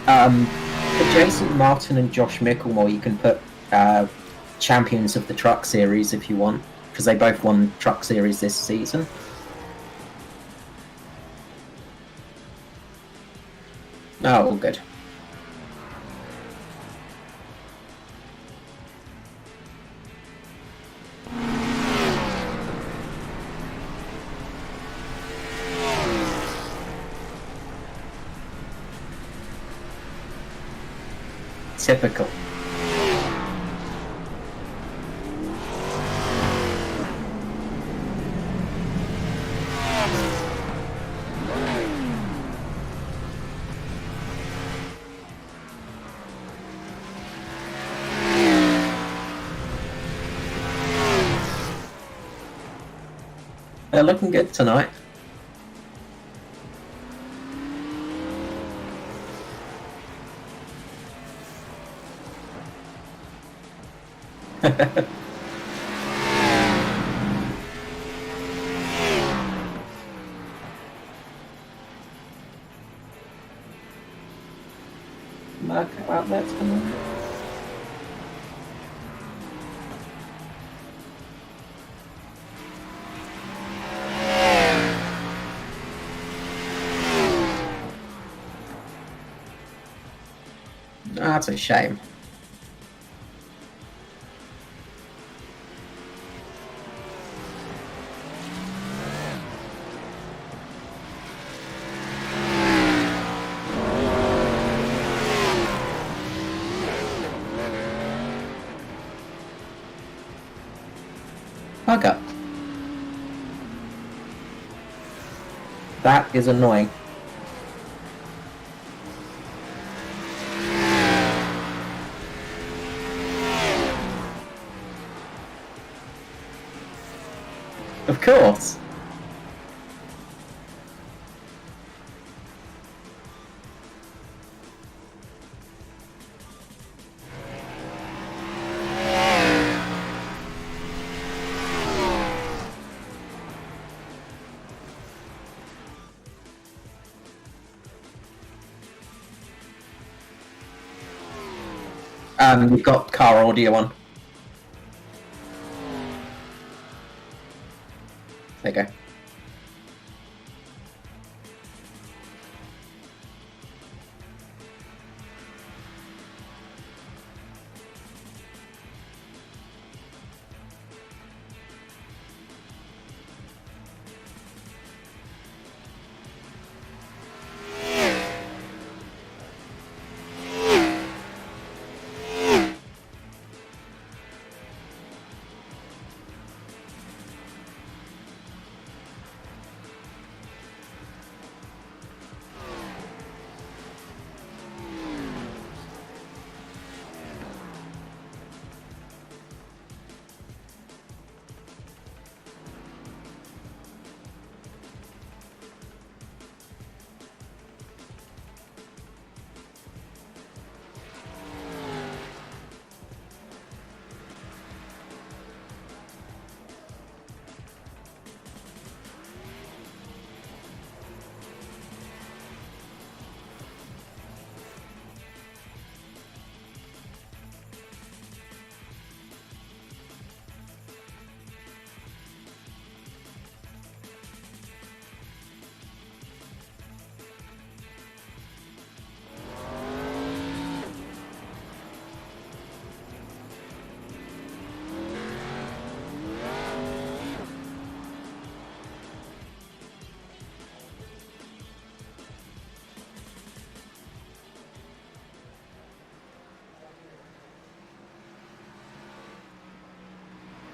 For Jason Martin and Josh Micklemore, you can put champions of the Truck Series if you want, because they both won Truck Series this season. Oh, all good. Typical. They're looking good tonight. Market outlets coming. That's a shame. Bugger. That is annoying. Of course. We've got car audio on. There you go.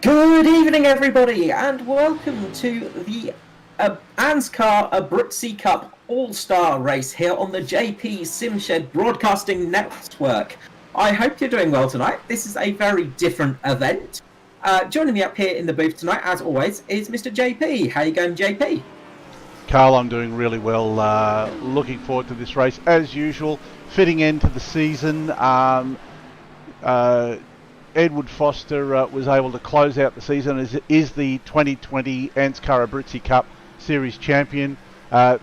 Good evening, everybody, and welcome to the ANZCAR Abruzzi Cup All-Star race here on the JP Simshed Broadcasting Network. I hope you're doing well tonight. This is a very different event. Joining me up here in the booth tonight, as always, is Mr. JP. How you going, JP? Carl, I'm doing really well. Looking forward to this race, as usual. Fitting into the season. Edward Foster was able to close out the season as is the 2020 ANZCAR Abruzzi Cup Series champion.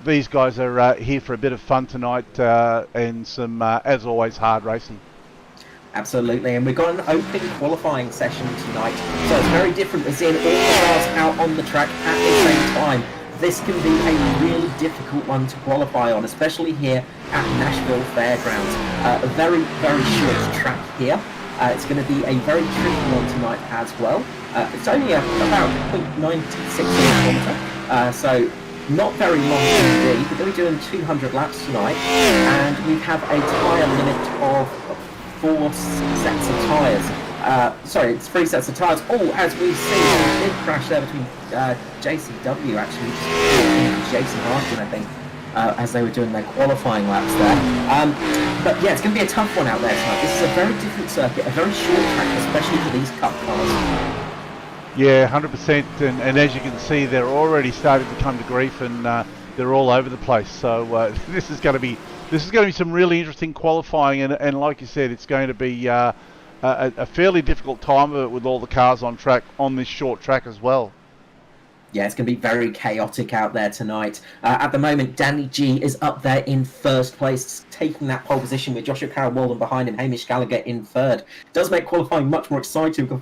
These guys are here for a bit of fun tonight and some, as always, hard racing. Absolutely, and we've got an open qualifying session tonight, so it's very different as in all the cars out on the track at the same time. This can be a really difficult one to qualify on, especially here at Nashville Fairgrounds. A very, very short track here. It's going to be a very tricky one tonight as well. It's only about 0.96 kilometre, so not very long indeed. We're going to be doing 200 laps tonight, and we have a tyre limit of 4 sets of tyres. Sorry, it's 3 sets of tyres. Oh, as we see, a big crash there between JCW, actually, Jason Harkin, I think, as they were doing their qualifying laps there. But yeah, it's going to be a tough one out there tonight. This is a very different circuit, a very short track, especially for these cup cars. Yeah, 100%, and as you can see, they're already starting to come to grief, and they're all over the place. So this is going to be some really interesting qualifying, and like you said, it's going to be a fairly difficult time of it with all the cars on track on this short track as well. Yeah, it's going to be very chaotic out there tonight. At the moment, Danny G is up there in first place, taking that pole position with Joshua Carroll-Walden behind him, Hamish Gallagher in third. Does make qualifying much more exciting,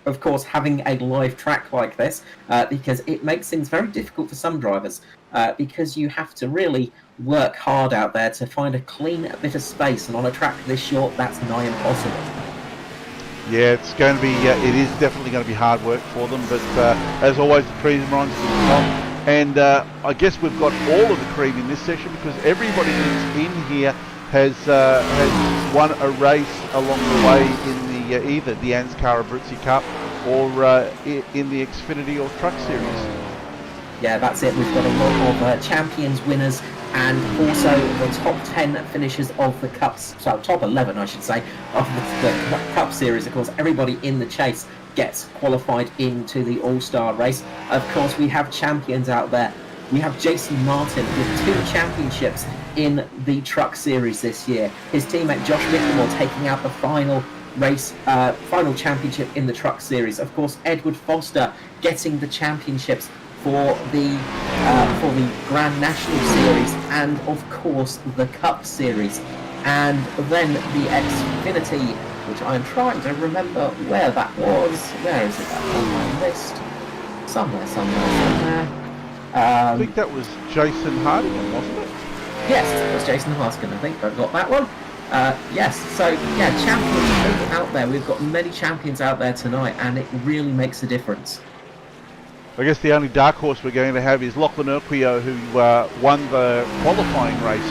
of course, having a live track like this, because it makes things very difficult for some drivers, because you have to really work hard out there to find a clean bit of space, and on a track this short, that's nigh impossible. Yeah, it's going to be. It is definitely going to be hard work for them, but as always, the cream runs to the top. And I guess we've got all of the cream in this session because everybody that's in here has won a race along the way in the either the ANZCAR All-Star Cup or in the Xfinity or Truck Series. Yeah, that's it. We've got a lot of champions, winners, and also the top 10 finishers of the Cups, so top 11 I should say, of the Cup Series. Of course, everybody in the chase gets qualified into the All-Star race. Of course, we have champions out there. We have Jason Martin with 2 championships in the Truck Series this year. His teammate Josh Mickelmore taking out the final race, final championship in the Truck Series. Of course, Edward Foster getting the championships for the Grand National Series and of course the Cup Series, and then the Xfinity, which I'm trying to remember where that was. Where is it on my list? Somewhere. I think that was Jason Hardigan, wasn't it? Yes, it was Jason Hardigan. I think I've got that one. Yes, so yeah, champions out there. We've got many champions out there tonight, and it really makes a difference. I guess the only dark horse we're going to have is Lachlan Urquio, who won the qualifying race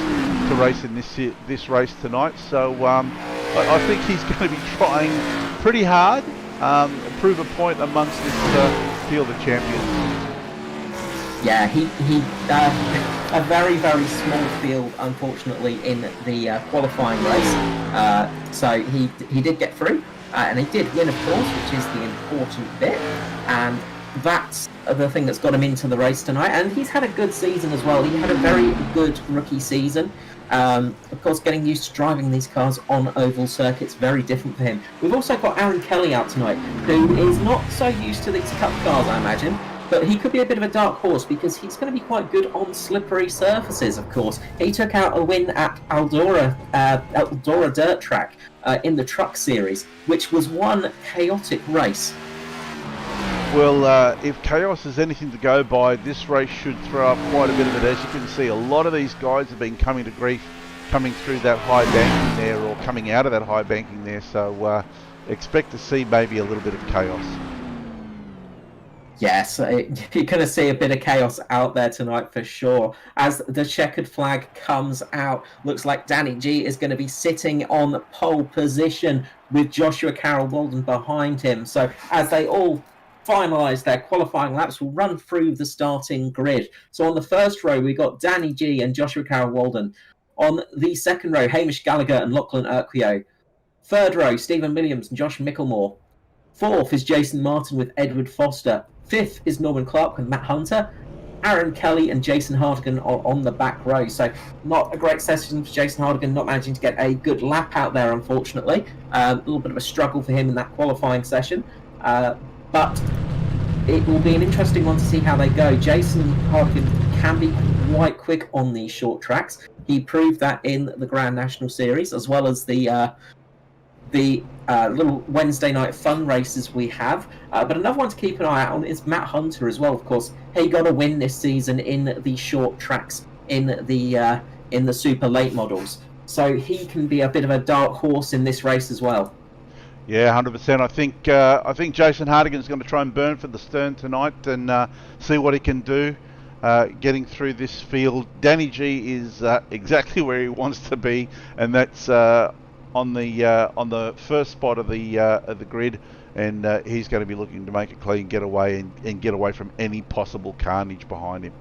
to race in this race tonight. So I think he's going to be trying pretty hard, prove a point amongst this field of champions. Yeah, he a very, very small field, unfortunately, in the qualifying race. So he did get through, and he did win, of course, which is the important bit. And that's the thing that's got him into the race tonight, and he's had a good season as well. He had a very good rookie season. Of course, getting used to driving these cars on oval circuits, very different for him. We've also got Aaron Kelly out tonight, who is not so used to these cup cars, I imagine, but he could be a bit of a dark horse because he's going to be quite good on slippery surfaces, of course. He took out a win at Eldora Dirt Track in the Truck Series, which was one chaotic race. Well, if chaos is anything to go by, this race should throw up quite a bit of it. As you can see, a lot of these guys have been coming to grief, coming through that high banking there, or coming out of that high banking there. So expect to see maybe a little bit of chaos. Yes, you're going to see a bit of chaos out there tonight for sure. As the checkered flag comes out, looks like Danny G is going to be sitting on pole position with Joshua Carroll-Walden behind him. So as they all finalise their qualifying laps, we'll run through the starting grid. So on the first row, we got Danny G and Joshua Carroll-Walden. On the second row, Hamish Gallagher and Lachlan Urquio. Third row, Stephen Williams and Josh Mickelmore. Fourth is Jason Martin with Edward Foster. Fifth is Norman Clark with Matt Hunter. Aaron Kelly and Jason Hardigan are on the back row. So not a great session for Jason Hardigan, not managing to get a good lap out there, unfortunately. A little bit of a struggle for him in that qualifying session. But it will be an interesting one to see how they go. Jason Harkin can be quite quick on these short tracks. He proved that in the Grand National Series, as well as the little Wednesday night fun races we have. But another one to keep an eye out on is Matt Hunter as well, of course. He got a win this season in the short tracks in the super late models. So he can be a bit of a dark horse in this race as well. Yeah, 100%. I think Jason Hardigan's going to try and burn for the Stern tonight and see what he can do getting through this field. Danny G is exactly where he wants to be, and that's on the first spot of the grid, and he's going to be looking to make it clean, get away, and get away from any possible carnage behind him.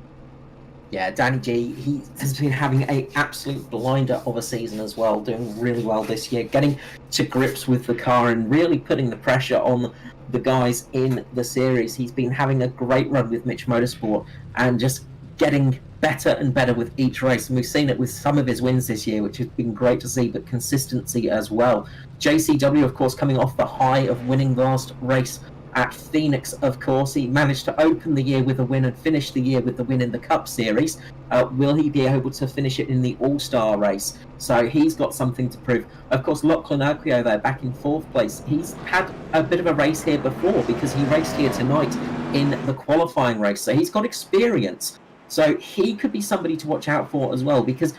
Yeah, Danny G, he has been having an absolute blinder of a season as well, doing really well this year, getting to grips with the car and really putting the pressure on the guys in the series. He's been having a great run with Mitch Motorsport and just getting better and better with each race. And we've seen it with some of his wins this year, which has been great to see, but consistency as well. JCW, of course, coming off the high of winning the last race at Phoenix, of course. He managed to open the year with a win and finish the year with the win in the Cup Series. Will he be able to finish it in the All-Star race? So he's got something to prove. Of course, Lachlan Urquio there, back in 4th place. He's had a bit of a race here before because he raced here tonight in the qualifying race. So he's got experience. So he could be somebody to watch out for as well, because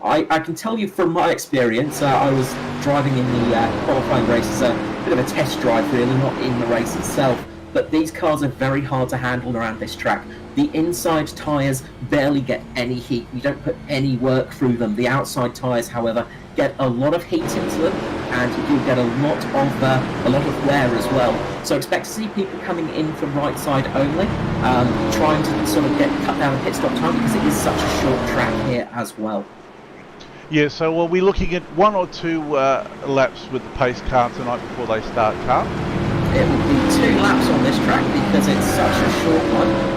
I can tell you from my experience, I was driving in the qualifying races, a bit of a test drive really, not in the race itself, but these cars are very hard to handle around this track. The inside tyres barely get any heat, you don't put any work through them. The outside tyres, however, get a lot of heat into them, and you get a lot of wear as well. So expect to see people coming in from right side only, trying to sort of cut down the pit stop time, because it is such a short track here as well. Yeah, so are we looking at 1 or 2 laps with the pace car tonight before they start car? It will be 2 laps on this track because it's such a short one.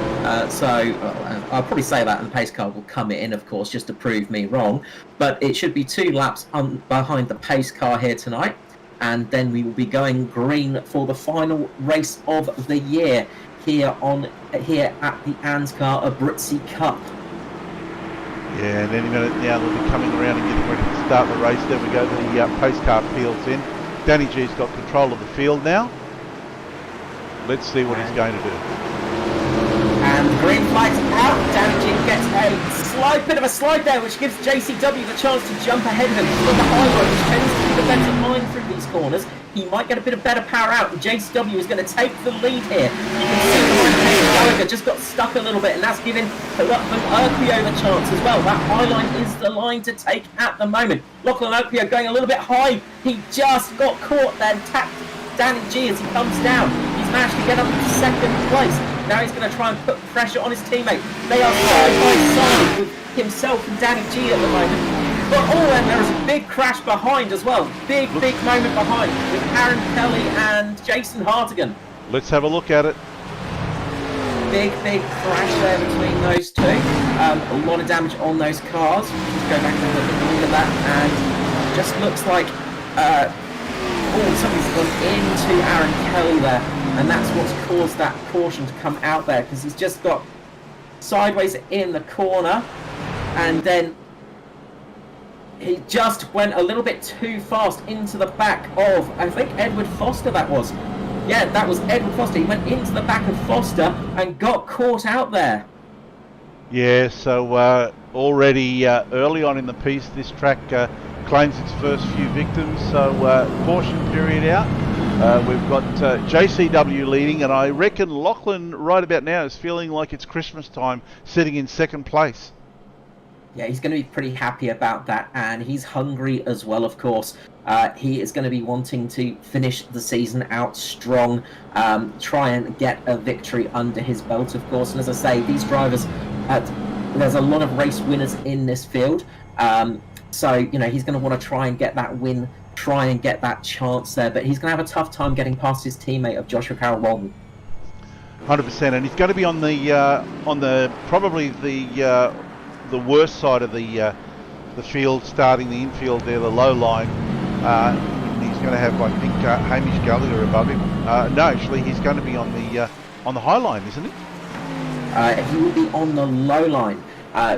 I'll probably say that, and the pace car will come in, of course, just to prove me wrong. But it should be 2 laps behind the pace car here tonight, and then we will be going green for the final race of the year here at the ANZCAR Abruzzi Cup. Yeah, and any minute now they'll be coming around and getting ready to start the race. There we go, the pace car field's in. Danny G's got control of the field now. Let's see what he's going to do. And the green flag's out. Danny G gets a bit of a slide there, which gives JCW the chance to jump ahead of him from the high road, which tends to be the better line through these corners. He might get a bit of better power out, and JCW is going to take the lead here. You can see the Gallagher just got stuck a little bit, and that's giving Lachlan Urquio the chance as well. That high line is the line to take at the moment. Lachlan Urquio going a little bit high. He just got caught there and tapped Danny G as he comes down. He's managed to get up into 2nd place. Now he's going to try and put pressure on his teammate. They are side by side with himself and Danny G at the moment. But and there is a big crash behind as well. Big moment behind with Aaron Kelly and Jason Hartigan. Let's have a look at it. Big crash there between those two. A lot of damage on those cars. Just go back and look at that, and it just looks like somebody's gone into Aaron Kelly there, and that's what's caused that caution to come out there, because he's just got sideways in the corner, and then he just went a little bit too fast into the back of, I think, Edward Foster that was. Yeah, that was Edward Foster. He went into the back of Foster and got caught out there. Yeah, so already early on in the piece, this track claims its first few victims, so caution period out. We've got JCW leading, and I reckon Lachlan right about now is feeling like it's Christmas time, sitting in 2nd place. Yeah, he's going to be pretty happy about that, and he's hungry as well, of course. He is going to be wanting to finish the season out strong, try and get a victory under his belt, of course. And as I say, these drivers, there's a lot of race winners in this field. So, he's going to want to try and get that win, try and get that chance there. But he's going to have a tough time getting past his teammate of Joshua Carroll Walden. 100%, and he's going to be on the probably the worst side of the field, starting the infield there, the low line. He's going to have, I think, Hamish Gallagher above him. No, actually, he's going to be on on the high line, isn't it? He will be on the low line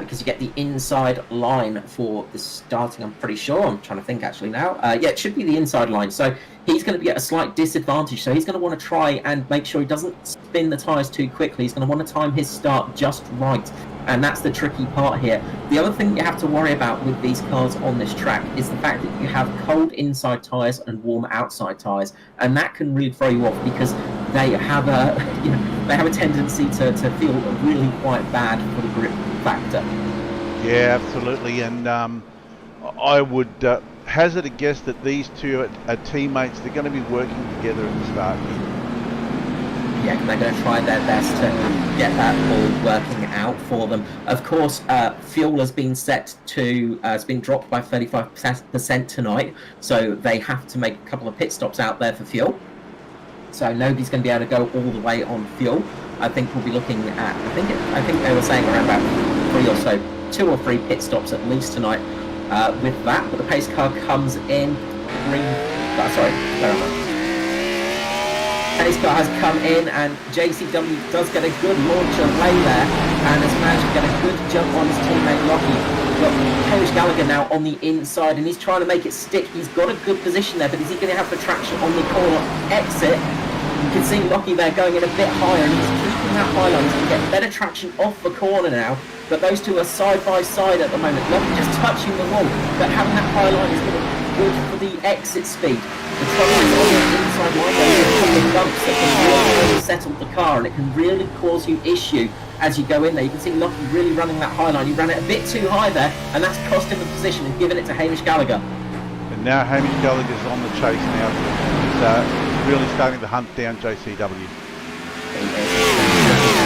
because you get the inside line for the starting. I'm pretty sure. I'm trying to think actually now. Yeah, it should be the inside line. So he's going to be at a slight disadvantage. So he's going to want to try and make sure he doesn't spin the tyres too quickly. He's going to want to time his start just right. And that's the tricky part here. The other thing you have to worry about with these cars on this track is the fact that you have cold inside tyres and warm outside tyres, and that can really throw you off because they have a they have a tendency to feel really quite bad for the grip factor. Yeah, absolutely. And I would hazard a guess that these two are teammates. They're going to be working together at the start here. Yeah, they're going to try their best to get that all working out for them. Of course, fuel has been set to has been dropped by 35% tonight, so they have to make a couple of pit stops out there for fuel. So nobody's going to be able to go all the way on fuel. I think we'll be looking at I think they were saying around about 2 or 3 pit stops at least tonight with that. But the pace car comes in green. Sorry, where am I? Pace car has come in, and JCW does get a good launch away there and has managed to get a good jump on his teammate Lockie. Got Hamish Gallagher now on the inside, and he's trying to make it stick. He's got a good position there, but is he going to have the traction on the corner exit? You can see Lockie there going in a bit higher, and he's keeping that high line. He's going to get better traction off the corner now, but those two are side by side at the moment. Lockie just touching the wall, but having that high line is going to be good for the exit speed. The trouble is on the inside line, there's a couple of bumps that can really settle the car, and it can really cause you issue as you go in there. You can see Lockie really running that high line. He ran it a bit too high there, and that's cost him the position and given it to Hamish Gallagher. And now Hamish Gallagher's on the chase now. He's really starting to hunt down JCW.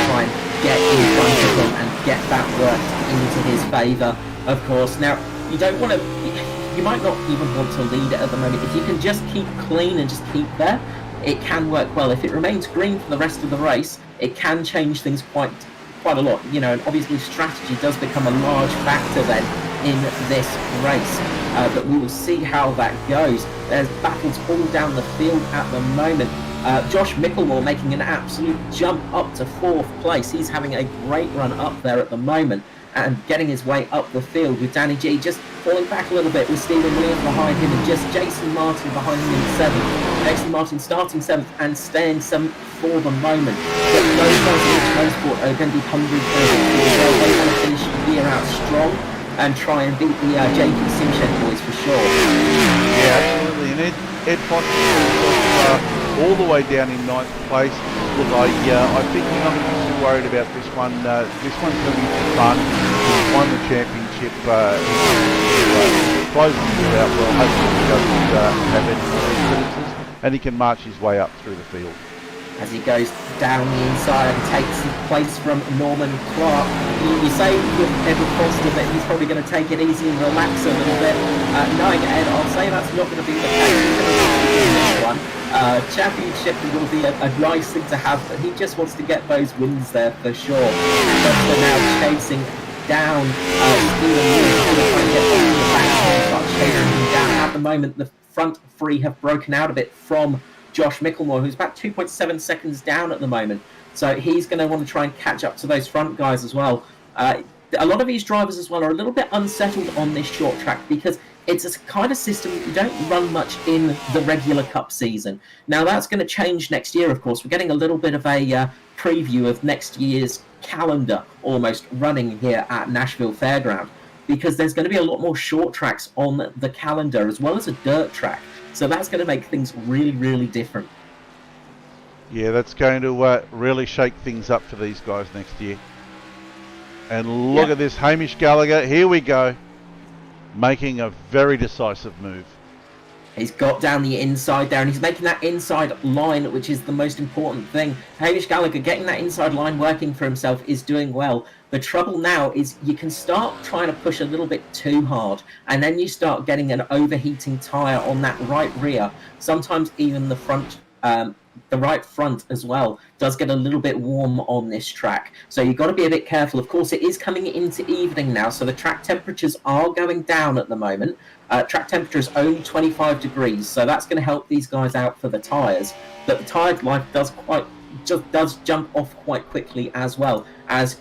Try and get in front of him and get that work into his favour, of course. Now, you don't want to... You might not even want to lead it at the moment. If you can just keep clean and just keep there, it can work well. If it remains green for the rest of the race, it can change things quite a lot. You know, and obviously strategy does become a large factor then in this race. But we will see how that goes. There's battles all down the field at the moment. Josh Micklemore making an absolute jump up to 4th place. He's having a great run up there at the moment and getting his way up the field, with Danny G just falling back a little bit with Stephen Williams behind him and just Jason Martin behind him in 7th. Jason Martin starting 7th and staying 7th for the moment. But those guys in the motorsport are going to be hungry for it. They want to finish the year out strong and try and beat the JP Simshed boys for sure. Yeah, absolutely. And Ed Foster all the way down in 9th place. Look, I think you're not going to be too worried about this one. This one's going to be fun. He's won the championship. Closes it out well. Hopefully he doesn't have any incidences, and he can march his way up through the field. As he goes down the inside and takes place from Norman Clark. You say with Edward Foster that he's probably going to take it easy and relax a little bit. Knowing Ed, I'll say that's not going to be the case. He's going to win this one. Championship will be a nice thing to have, but he just wants to get those wins there for sure. Foster now chasing down Stephen Williams, trying to get on the back and start chasing him down. At the moment, the front three have broken out a bit from Josh Micklemore, who's about 2.7 seconds down at the moment. So he's going to want to try and catch up to those front guys as well. A lot of these drivers as well are a little bit unsettled on this short track because it's a kind of system that you don't run much in the regular Cup season. Now that's going to change next year, of course. We're getting a little bit of a preview of next year's calendar almost running here at Nashville Fairground, because there's going to be a lot more short tracks on the calendar as well as a dirt track. So that's going to make things really, really different. Yeah, that's going to really shake things up for these guys next year. And look at this, Hamish Gallagher, here we go, making a very decisive move. He's got down the inside there, and he's making that inside line, which is the most important thing. Hamish Gallagher getting that inside line working for himself is doing well. The trouble now is you can start trying to push a little bit too hard, and then you start getting an overheating tyre on that right rear. Sometimes even the front, the right front as well, does get a little bit warm on this track. So you've got to be a bit careful. Of course, it is coming into evening now, so the track temperatures are going down at the moment. Track temperature is only 25 degrees, so that's going to help these guys out for the tyres. But the tyre life does just does jump off quite quickly as well. As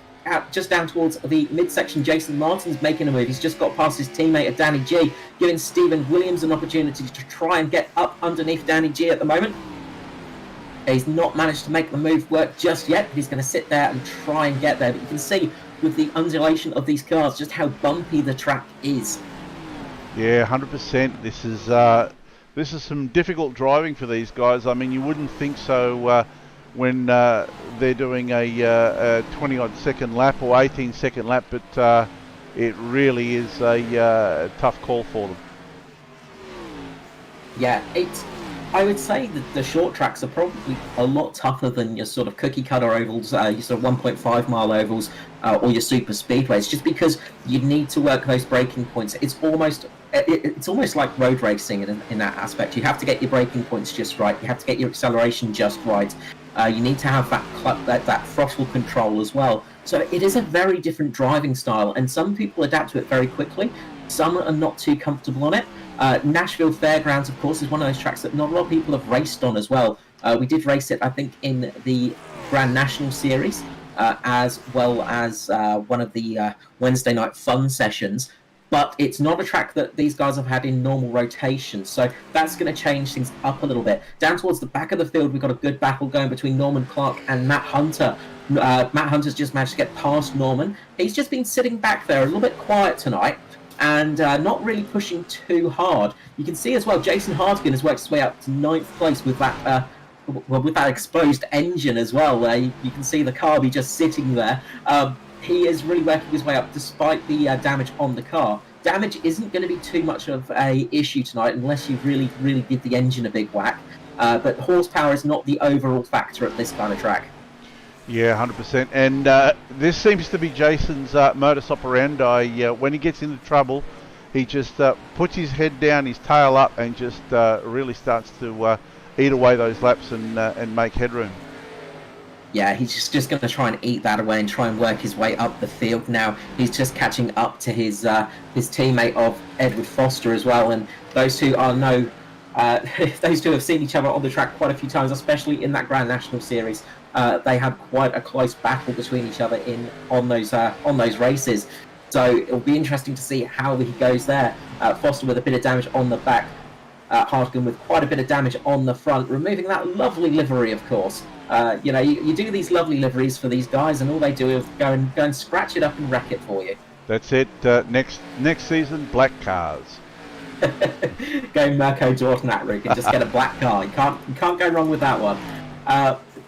just down towards the midsection, Jason Martin's making a move. He's just got past his teammate, Danny G, giving Stephen Williams an opportunity to try and get up underneath Danny G at the moment. He's not managed to make the move work just yet, but he's going to sit there and try and get there. But you can see with the undulation of these cars just how bumpy the track is. Yeah, 100%. This is some difficult driving for these guys. I mean, you wouldn't think so when they're doing a 20-odd second lap or 18-second lap, but it really is a tough call for them. Yeah, I would say that the short tracks are probably a lot tougher than your sort of cookie cutter ovals, your sort of 1.5 mile ovals, or your super speedways, just because you need to work those braking points. It's almost like road racing in that aspect. You have to get your braking points just right. You have to get your acceleration just right. You need to have that throttle control as well. So it is a very different driving style, and some people adapt to it very quickly. Some are not too comfortable on it. Nashville Fairgrounds, of course, is one of those tracks that not a lot of people have raced on as well. We did race it, I think, in the Grand National Series, as well as one of the Wednesday night fun sessions. But it's not a track that these guys have had in normal rotation, so that's going to change things up a little bit. Down towards the back of the field, we've got a good battle going between Norman Clark and Matt Hunter. Matt Hunter's just managed to get past Norman. He's just been sitting back there a little bit quiet tonight, and not really pushing too hard. You can see as well, Jason Hartigan has worked his way up to 9th place with that with that exposed engine as well. You can see the car be just sitting there. He is really working his way up despite the damage on the car. Damage isn't going to be too much of a issue tonight unless you really, really give the engine a big whack. But horsepower is not the overall factor at this kind of track. Yeah, 100%. And this seems to be Jason's modus operandi. When he gets into trouble, he just puts his head down, his tail up, and just really starts to eat away those laps and make headroom. Yeah, he's just going to try and eat that away and try and work his way up the field now. He's just catching up to his teammate of Edward Foster as well, and those two are those two have seen each other on the track quite a few times, especially in that Grand National Series. They had quite a close battle between each other on those races. So it'll be interesting to see how he goes there. Foster with a bit of damage on the back, Hartigan with quite a bit of damage on the front, removing that lovely livery, of course. You do these lovely liveries for these guys, and all they do is go and scratch it up and wreck it for you. That's it. Next season, black cars. Go Mirko Jordan that route and just get a black car. You can't go wrong with that one.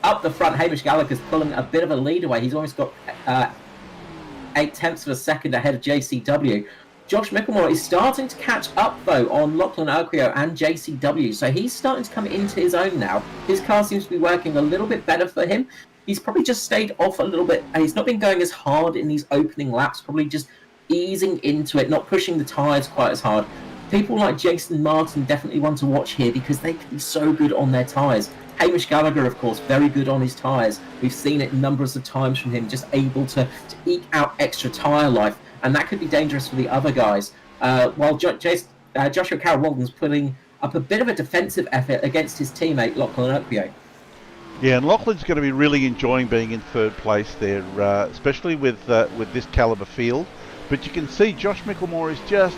Up the front, Hamish Gallagher's pulling a bit of a lead away. He's almost got 0.8 of a second ahead of JCW. Josh Micklemore is starting to catch up, though, on Lachlan Urquio and JCW, so he's starting to come into his own now. His car seems to be working a little bit better for him. He's probably just stayed off a little bit, and he's not been going as hard in these opening laps, probably just easing into it, not pushing the tyres quite as hard. People like Jason Martin definitely want to watch here because they can be so good on their tyres. Hamish Gallagher, of course, very good on his tyres. We've seen it numbers of times from him, just able to eke out extra tyre life, and that could be dangerous for the other guys. While Joshua Carroll-Walden's putting up a bit of a defensive effort against his teammate, Lachlan Urquio. Yeah, and Lachlan's going to be really enjoying being in third place there, especially with this calibre field. But you can see Josh Micklemore is just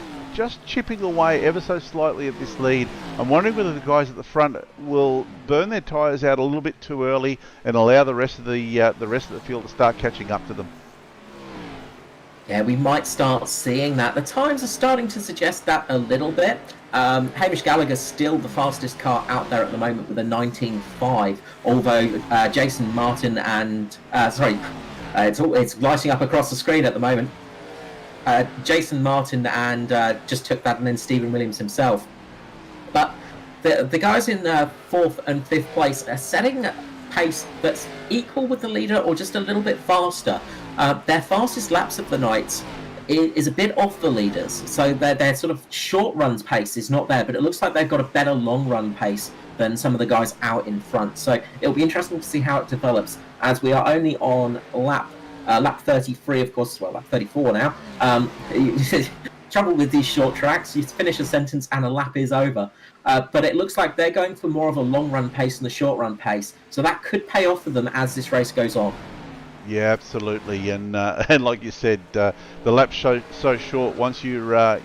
chipping away ever so slightly at this lead. I'm wondering whether the guys at the front will burn their tyres out a little bit too early and allow the rest of the field to start catching up to them. Yeah, we might start seeing that. The times are starting to suggest that a little bit. Hamish Gallagher's still the fastest car out there at the moment with a 19.5, although Jason Martin and... it's lighting up across the screen at the moment. Jason Martin and just took that, and then Stephen Williams himself. But the guys in 4th and 5th place are setting a pace that's equal with the leader or just a little bit faster. Their fastest laps of the night is a bit off the leaders, so their sort of short runs pace is not there, but it looks like they've got a better long run pace than some of the guys out in front. So it'll be interesting to see how it develops, as we are only on lap 33, of course, well, lap 34 now. trouble with these short tracks. You finish a sentence and a lap is over. But it looks like they're going for more of a long run pace than the short run pace. So that could pay off for them as this race goes on. Yeah, absolutely, and like you said, the lap's so short. Once you're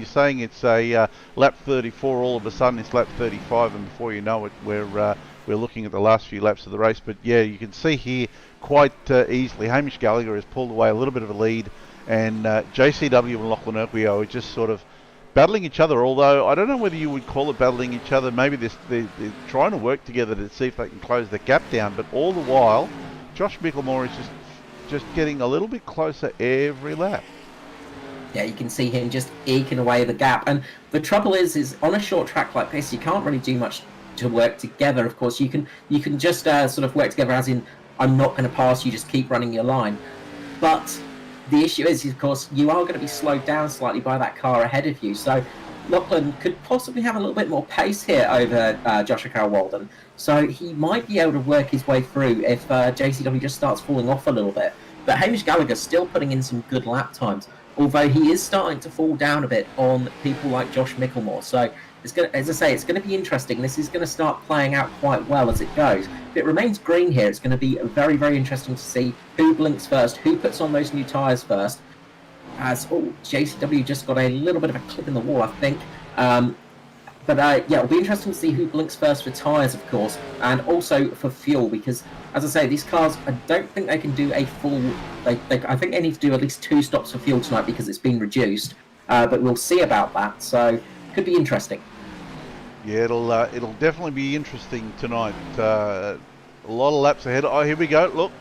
saying it's a lap 34, all of a sudden it's lap 35, and before you know it, we're looking at the last few laps of the race. But yeah, you can see here quite easily, Hamish Gallagher has pulled away a little bit of a lead, and JCW and Lachlan Urquio are just sort of battling each other. Although I don't know whether you would call it battling each other. Maybe they're trying to work together to see if they can close the gap down. But all the while, Josh Micklemore is just getting a little bit closer every lap. Yeah, you can see him just eking away the gap. And the trouble is on a short track like this, you can't really do much to work together. Of course, you can just sort of work together as in, I'm not going to pass you, just keep running your line. But the issue is, of course, you are going to be slowed down slightly by that car ahead of you. So Lachlan could possibly have a little bit more pace here over Joshua Carroll-Walden. So he might be able to work his way through if JCW just starts falling off a little bit. But Hamish Gallagher's still putting in some good lap times, although he is starting to fall down a bit on people like Josh Micklemore. So it's going to, as I say, it's going to be interesting. This is going to start playing out quite well as it goes. If it remains green here, it's going to be very, very interesting to see who blinks first, who puts on those new tyres first. As JCW just got a little bit of a clip in the wall, I think. But yeah, it'll be interesting to see who blinks first for tyres, of course, and also for fuel, because, as I say, these cars, I don't think they can do a full... I think they need to do at least 2 stops for fuel tonight because it's been reduced. But we'll see about that, so could be interesting. Yeah, it'll definitely be interesting tonight. A lot of laps ahead. Oh, here we go, look.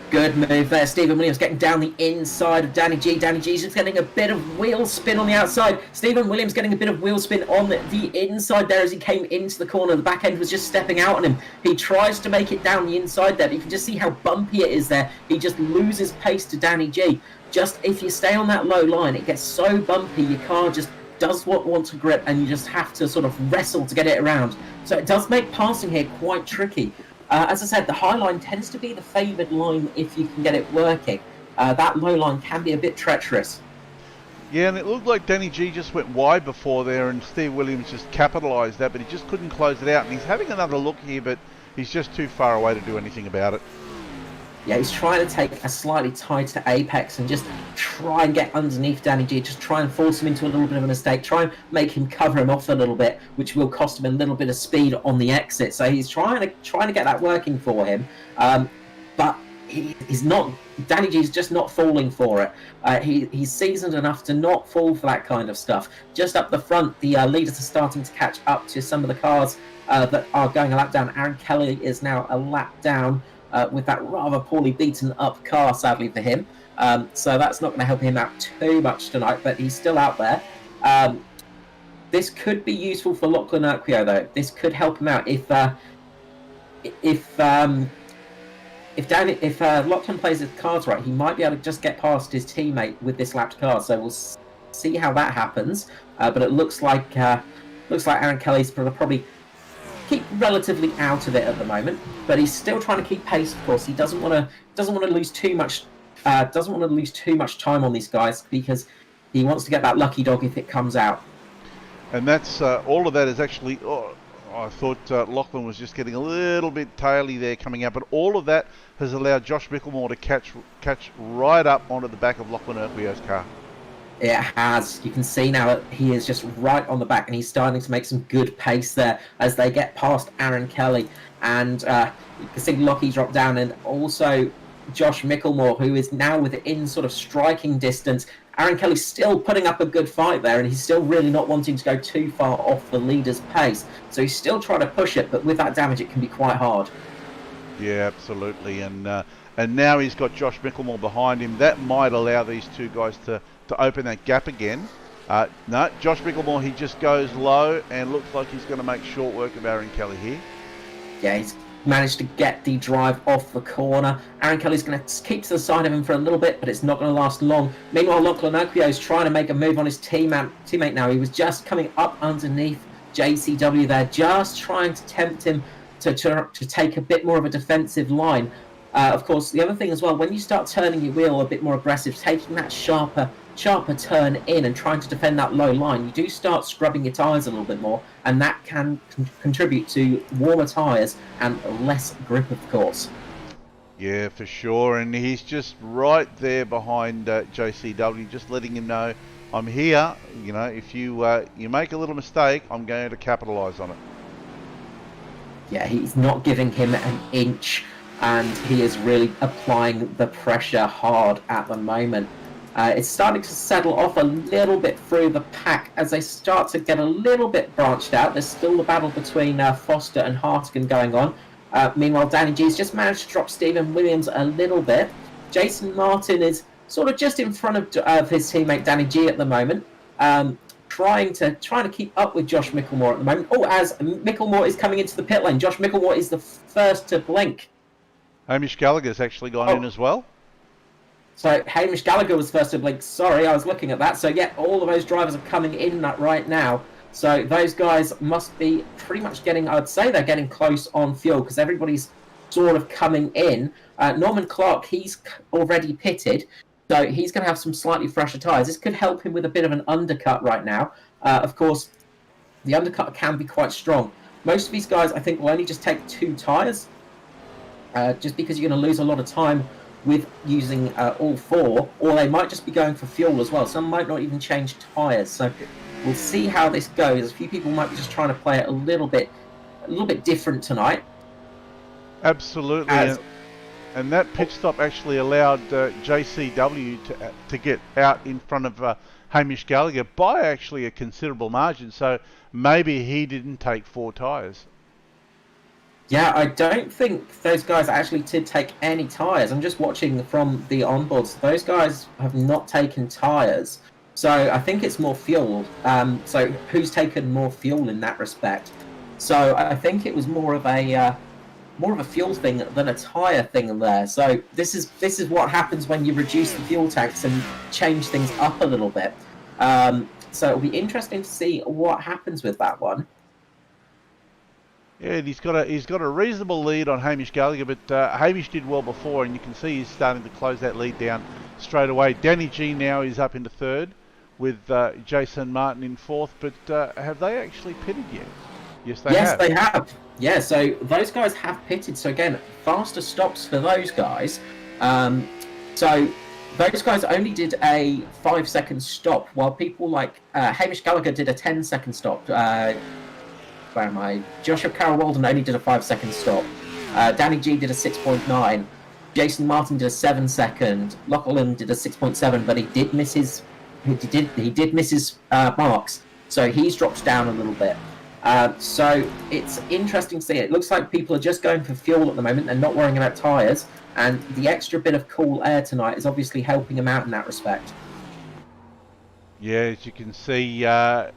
Good move there. Stephen Williams getting down the inside of Danny G. Danny G's just getting a bit of wheel spin on the outside. Stephen Williams getting a bit of wheel spin on the inside there as he came into the corner. The back end was just stepping out on him. He tries to make it down the inside there, but you can just see how bumpy it is there. He just loses pace to Danny G. Just if you stay on that low line, it gets so bumpy, your car just does what wants to grip, and you just have to sort of wrestle to get it around. So it does make passing here quite tricky. As I said, the high line tends to be the favoured line if you can get it working. That low line can be a bit treacherous. Yeah, and it looked like Danny G just went wide before there, and Steve Williams just capitalised that, but he just couldn't close it out. And he's having another look here, but he's just too far away to do anything about it. Yeah, he's trying to take a slightly tighter apex and just try and get underneath Danny G, just try and force him into a little bit of a mistake, try and make him cover him off a little bit, which will cost him a little bit of speed on the exit. So he's trying to get that working for him, but he's not. Danny G's just not falling for it. He's seasoned enough to not fall for that kind of stuff. Just up the front, the leaders are starting to catch up to some of the cars that are going a lap down. Aaron Kelly is now a lap down. With that rather poorly beaten up car, sadly for him. So that's not going to help him out too much tonight, but he's still out there. This could be useful for Lachlan Urquio, though. This could help him out if Lachlan plays his cards right. He might be able to just get past his teammate with this lapped car. So we'll see how that happens. But it looks like Aaron Kelly's probably keep relatively out of it at the moment, but he's still trying to keep pace. Of course, he doesn't want to lose too much. Doesn't want to lose too much time on these guys because he wants to get that lucky dog if it comes out. And that's all of that is actually. Oh, I thought Lachlan was just getting a little bit taily there coming out, but all of that has allowed Josh Micklemore to catch right up onto the back of Lachlan Urquio's car. It has. You can see now that he is just right on the back, and he's starting to make some good pace there as they get past Aaron Kelly. And you can see Lockie drop down, and also Josh Micklemore, who is now within sort of striking distance. Aaron Kelly's still putting up a good fight there, and he's still really not wanting to go too far off the leader's pace. So he's still trying to push it, but with that damage, it can be quite hard. Yeah, absolutely. And now he's got Josh Micklemore behind him. That might allow these two guys to open that gap again. No, Josh Micklemore, he just goes low and looks like he's going to make short work of Aaron Kelly here. Yeah, he's managed to get the drive off the corner. Aaron Kelly's going to keep to the side of him for a little bit, but it's not going to last long. Meanwhile, Lachlan Urquio is trying to make a move on his teammate now. He was just coming up underneath JCW there, just trying to tempt him to take a bit more of a defensive line. Of course, the other thing as well, when you start turning your wheel a bit more aggressive, taking that sharper turn in and trying to defend that low line, you do start scrubbing your tyres a little bit more, and that can contribute to warmer tyres and less grip, of course. Yeah, for sure. And he's just right there behind JCW, just letting him know, I'm here. You know, if you you make a little mistake, I'm going to capitalise on it. Yeah, he's not giving him an inch, and he is really applying the pressure hard at the moment. It's starting to settle off a little bit through the pack as they start to get a little bit branched out. There's still the battle between Foster and Hartigan going on. Meanwhile, Danny G's just managed to drop Stephen Williams a little bit. Jason Martin is sort of just in front of his teammate Danny G at the moment, trying to keep up with Josh Micklemore at the moment. Oh, as Micklemore is coming into the pit lane, Josh Micklemore is the first to blink. Hamish Gallagher's actually gone in as well. So Hamish Gallagher was first to blink. Sorry, I was looking at that. So yeah, all of those drivers are coming in right now. So those guys must be pretty much getting, I'd say they're getting close on fuel because everybody's sort of coming in. Norman Clark, he's already pitted, so he's going to have some slightly fresher tyres. This could help him with a bit of an undercut right now. Of course, the undercut can be quite strong. Most of these guys, I think, will only just take 2 tyres, just because you're going to lose a lot of time with using all 4, or they might just be going for fuel as well. Some might not even change tyres. So we'll see how this goes. A few people might be just trying to play it a little bit different tonight. Absolutely. And that pit stop actually allowed JCW to get out in front of Hamish Gallagher by actually a considerable margin. So maybe he didn't take 4 tyres. Yeah, I don't think those guys actually did take any tyres. I'm just watching from the onboards. Those guys have not taken tyres. So I think it's more fuel. So who's taken more fuel in that respect? So I think it was more of a fuel thing than a tyre thing there. So this is what happens when you reduce the fuel tanks and change things up a little bit. So it'll be interesting to see what happens with that one. Yeah, he's got a reasonable lead on Hamish Gallagher, but Hamish did well before, and you can see he's starting to close that lead down straight away. Danny G now is up into 3rd, with Jason Martin in 4th. But have they actually pitted yet? Yes, they have. Yes, they have. Yeah, so those guys have pitted. So again, faster stops for those guys. So those guys only did a 5-second stop, while people like Hamish Gallagher did a 10-second stop. Where am I? Joshua Carroll Walden only did a 5-second stop. Danny G did a 6.9. Jason Martin did a 7-second. Lachlan did a 6.7, but he did miss his marks, so he's dropped down a little bit. So it's interesting to see. It looks like people are just going for fuel at the moment and not worrying about tyres, and the extra bit of cool air tonight is obviously helping them out in that respect. Yeah, as you can see, all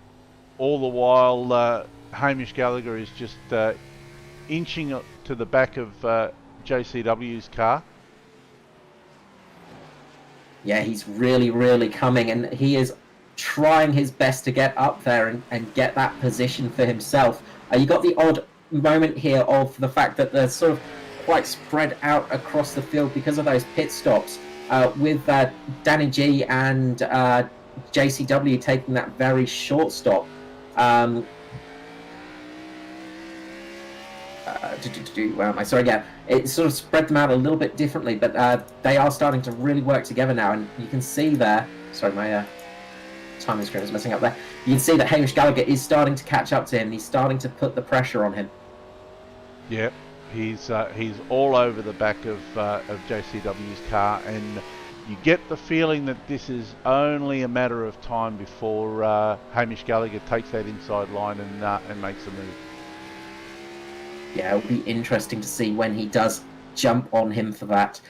the while Hamish Gallagher is just inching to the back of JCW's car. Yeah, he's really, really coming, and he is trying his best to get up there and get that position for himself. You got the odd moment here of the fact that they're sort of quite spread out across the field because of those pit stops, with Danny G and JCW taking that very short stop. Where am I? Sorry, yeah. It sort of spread them out a little bit differently, but they are starting to really work together now, and you can see there. Sorry, my timing screen is messing up there. You can see that Hamish Gallagher is starting to catch up to him. He's starting to put the pressure on him. Yep, he's all over the back of JCW's car, and you get the feeling that this is only a matter of time before Hamish Gallagher takes that inside line and makes a move. Yeah, it'll be interesting to see when he does jump on him for that.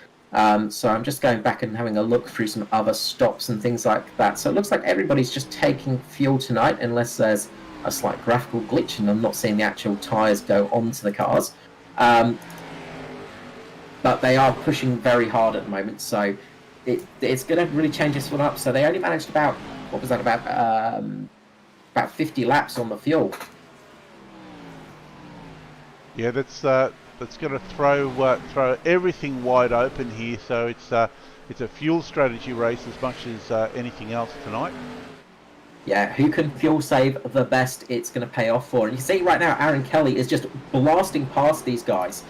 So I'm just going back and having a look through some other stops and things like that. So it looks like everybody's just taking fuel tonight, unless there's a slight graphical glitch and I'm not seeing the actual tyres go onto the cars. But they are pushing very hard at the moment, so it's going to really change this one up. So they only managed about 50 laps on the fuel. Yeah, that's that's going to throw everything wide open here. So it's a fuel strategy race as much as anything else tonight. Yeah, who can fuel save the best, it's going to pay off for. And you see right now, Aaron Kelly is just blasting past these guys.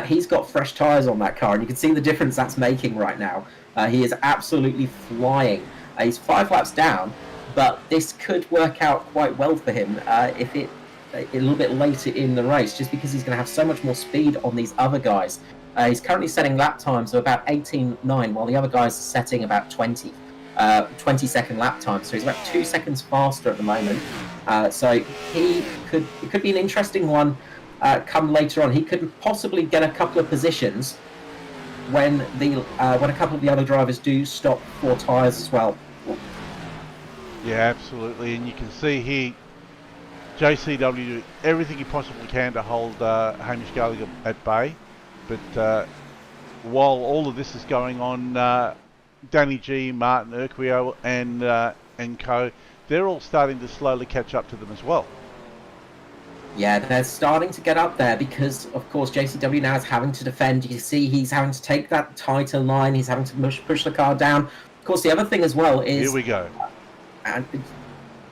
He's got fresh tyres on that car, and you can see the difference that's making right now. He is absolutely flying. He's 5 laps down, but this could work out quite well for him if it a little bit later in the race, just because he's going to have so much more speed on these other guys. He's currently setting lap times of about 18.9, while the other guys are setting about 20-second lap time. So he's about 2 seconds faster at the moment. So it could be an interesting one come later on. He could possibly get a couple of positions when a couple of the other drivers do stop for tyres as well. Yeah, absolutely. And you can see here, JCW doing everything he possibly can to hold Hamish Gallagher at bay. But while all of this is going on, Danny G, Martin Urquio, and co, they're all starting to slowly catch up to them as well. Yeah, they're starting to get up there because, of course, JCW now is having to defend. You see he's having to take that tighter line. He's having to push the car down. Of course, the other thing as well is... Here we go. And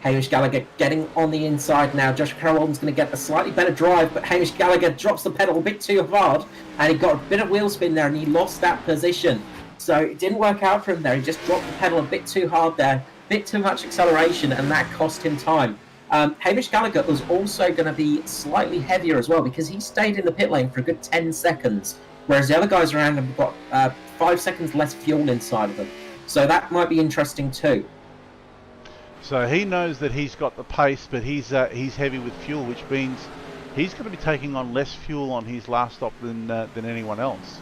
Hamish Gallagher getting on the inside now. Josh Carroll's going to get a slightly better drive, but Hamish Gallagher drops the pedal a bit too hard, and he got a bit of wheel spin there, and he lost that position. So it didn't work out for him there. He just dropped the pedal a bit too hard there, a bit too much acceleration, and that cost him time. Hamish Gallagher was also going to be slightly heavier as well because he stayed in the pit lane for a good 10 seconds, whereas the other guys around him got 5 seconds less fuel inside of them. So that might be interesting too. So he knows that he's got the pace, but he's heavy with fuel, which means he's going to be taking on less fuel on his last stop than anyone else.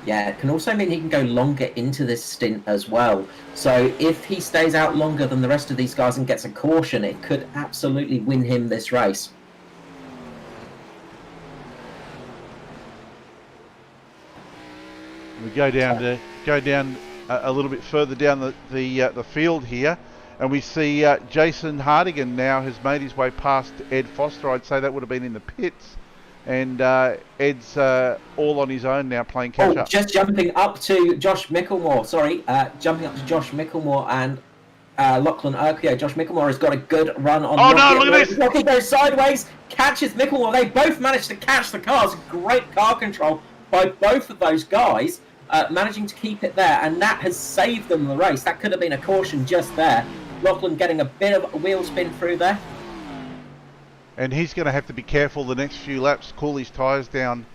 Yeah, it can also mean he can go longer into this stint as well. So if he stays out longer than the rest of these guys and gets a caution, it could absolutely win him this race. We go down a little bit further down the field here, and we see Jason Hardigan now has made his way past Ed Foster. I'd say that would have been in the pits. And Ed's all on his own now playing catch-up. Just jumping up to Josh Micklemore. Jumping up to Josh Micklemore and Lachlan Urquio. Josh Micklemore has got a good run on. Oh no! Look at this! Rocky goes sideways, catches Micklemore. They both managed to catch the cars. Great car control by both of those guys, managing to keep it there, and that has saved them the race. That could have been a caution just there. Lachlan getting a bit of a wheel spin through there. And he's going to have to be careful the next few laps, cool his tyres down.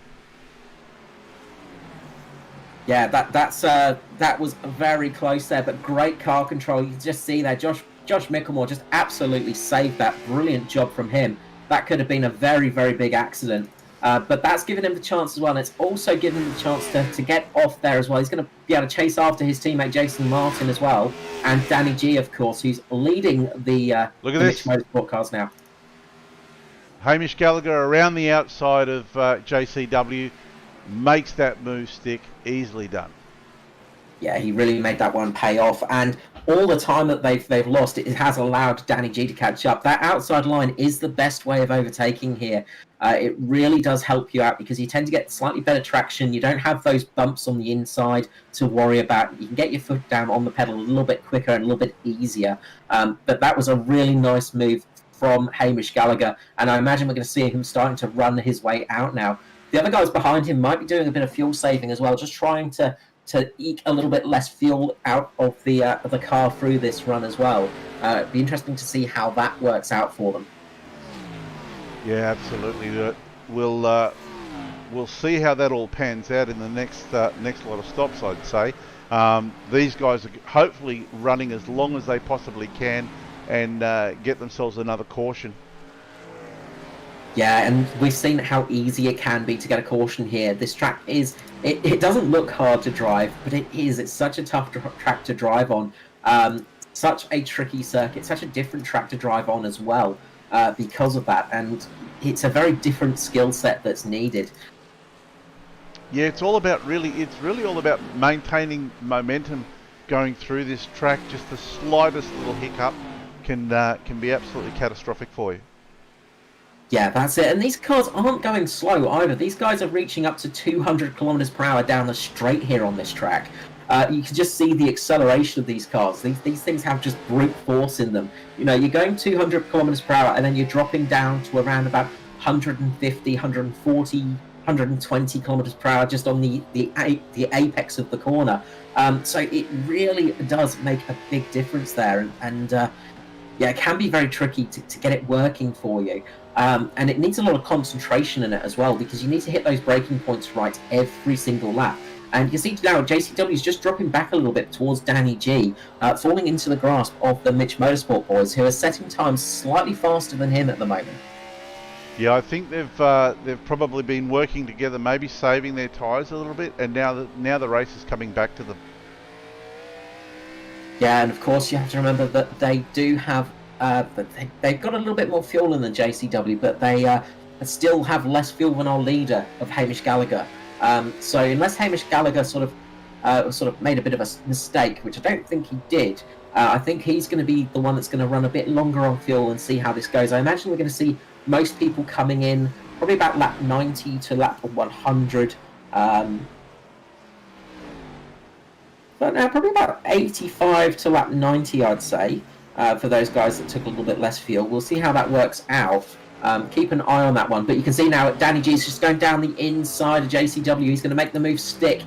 Yeah, that was very close there, but great car control. You can just see there, Josh Micklemore just absolutely saved that. Brilliant job from him. That could have been a very, very big accident. But that's given him the chance as well, and it's also given him the chance to get off there as well. He's going to be able to chase after his teammate Jason Martin as well, and Danny G, of course, who's leading the Mitch Motorsport cars now. Hamish Gallagher around the outside of JCW, makes that move stick, easily done. Yeah, he really made that one pay off, and all the time that they've lost, it has allowed Danny G to catch up. That outside line is the best way of overtaking here. It really does help you out because you tend to get slightly better traction. You don't have those bumps on the inside to worry about. You can get your foot down on the pedal a little bit quicker and a little bit easier. But that was a really nice move from Hamish Gallagher, and I imagine we're going to see him starting to run his way out now. The other guys behind him might be doing a bit of fuel saving as well, just trying to eke a little bit less fuel out of the car through this run as well. It'd be interesting to see how that works out for them. Yeah, absolutely. We'll see how that all pans out in the next lot of stops, I'd say. These guys are hopefully running as long as they possibly can and get themselves another caution. Yeah, and we've seen how easy it can be to get a caution here. This track is, it doesn't look hard to drive, but it is. It's such a tough track to drive on. Such a tricky circuit, such a different track to drive on as well because of that. And it's a very different skill set that's needed. Yeah, it's really all about maintaining momentum going through this track. Just the slightest little hiccup can be absolutely catastrophic for you. Yeah, that's it. And these cars aren't going slow either. These guys are reaching up to 200 kilometers per hour down the straight here on this track. You can just see the acceleration of these cars. These things have just brute force in them. You know, you're going 200 kilometers per hour and then you're dropping down to around about 150, 140, 120 kilometers per hour just on the apex of the corner. So it really does make a big difference there. And yeah, it can be very tricky to get it working for you. And it needs a lot of concentration in it as well, because you need to hit those braking points right every single lap. And you see now JCW is just dropping back a little bit towards Danny G, falling into the grasp of the Mitch Motorsport boys, who are setting times slightly faster than him at the moment. Yeah, I think they've probably been working together, maybe saving their tyres a little bit, and now the race is coming back to them. Yeah, and of course you have to remember that they do have they've got a little bit more fuel than JCW, but they still have less fuel than our leader of Hamish Gallagher. So unless Hamish Gallagher sort of made a bit of a mistake, which I don't think he did, I think he's going to be the one that's going to run a bit longer on fuel and see how this goes. I imagine we're going to see most people coming in probably about lap 90 to lap 100. But now probably about 85 to lap 90, I'd say, for those guys that took a little bit less fuel. We'll see how that works out. Keep an eye on that one. But you can see now Danny G is just going down the inside of JCW. He's going to make the move stick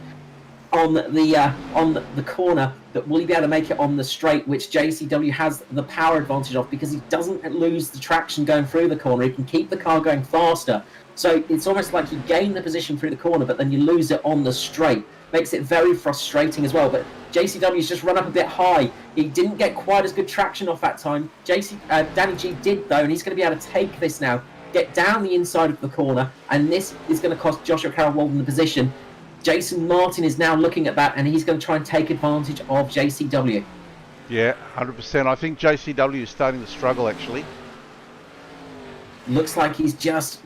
on the corner. But will he be able to make it on the straight, which JCW has the power advantage of, because he doesn't lose the traction going through the corner. He can keep the car going faster. So it's almost like you gain the position through the corner, but then you lose it on the straight. Makes it very frustrating as well. But JCW's just run up a bit high. He didn't get quite as good traction off that time. Danny G did though, and he's going to be able to take this now, get down the inside of the corner, and this is going to cost Joshua Carroll-Walden the position. Jason Martin is now looking at that, and he's going to try and take advantage of JCW. Yeah, 100%. I think JCW is starting to struggle actually. Looks like he's just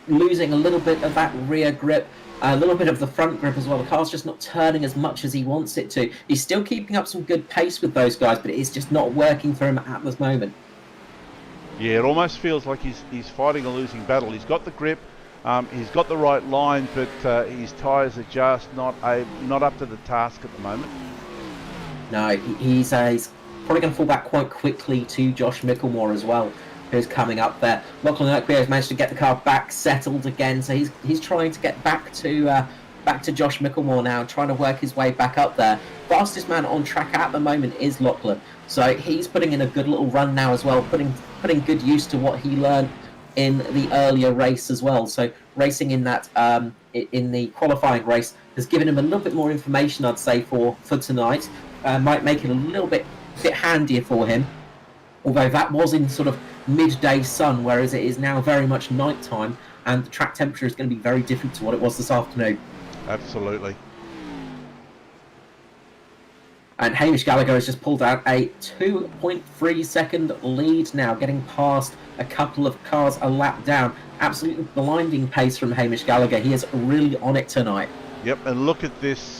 losing a little bit of that rear grip. A little bit of the front grip as well. The car's just not turning as much as he wants it to. He's still keeping up some good pace with those guys, but it's just not working for him at this moment. Yeah, it almost feels like he's fighting a losing battle. He's got the grip, he's got the right line, but his tyres are just not up to the task at the moment. No, he's probably going to fall back quite quickly to Josh Micklemore as well, who's coming up there. Lachlan Oakbeer has managed to get the car back settled again, so he's trying to get back to Josh Micklemore now, trying to work his way back up there. Fastest man on track at the moment is Lachlan, so he's putting in a good little run now as well, putting good use to what he learned in the earlier race as well. So racing in that in the qualifying race has given him a little bit more information, I'd say, for tonight. Might make it a little bit handier for him. Although that was in sort of midday sun, whereas it is now very much nighttime, and the track temperature is going to be very different to what it was this afternoon. Absolutely. And Hamish Gallagher has just pulled out a 2.3 second lead now, getting past a couple of cars a lap down. Absolutely blinding pace from Hamish Gallagher. He is really on it tonight. Yep, and look at this.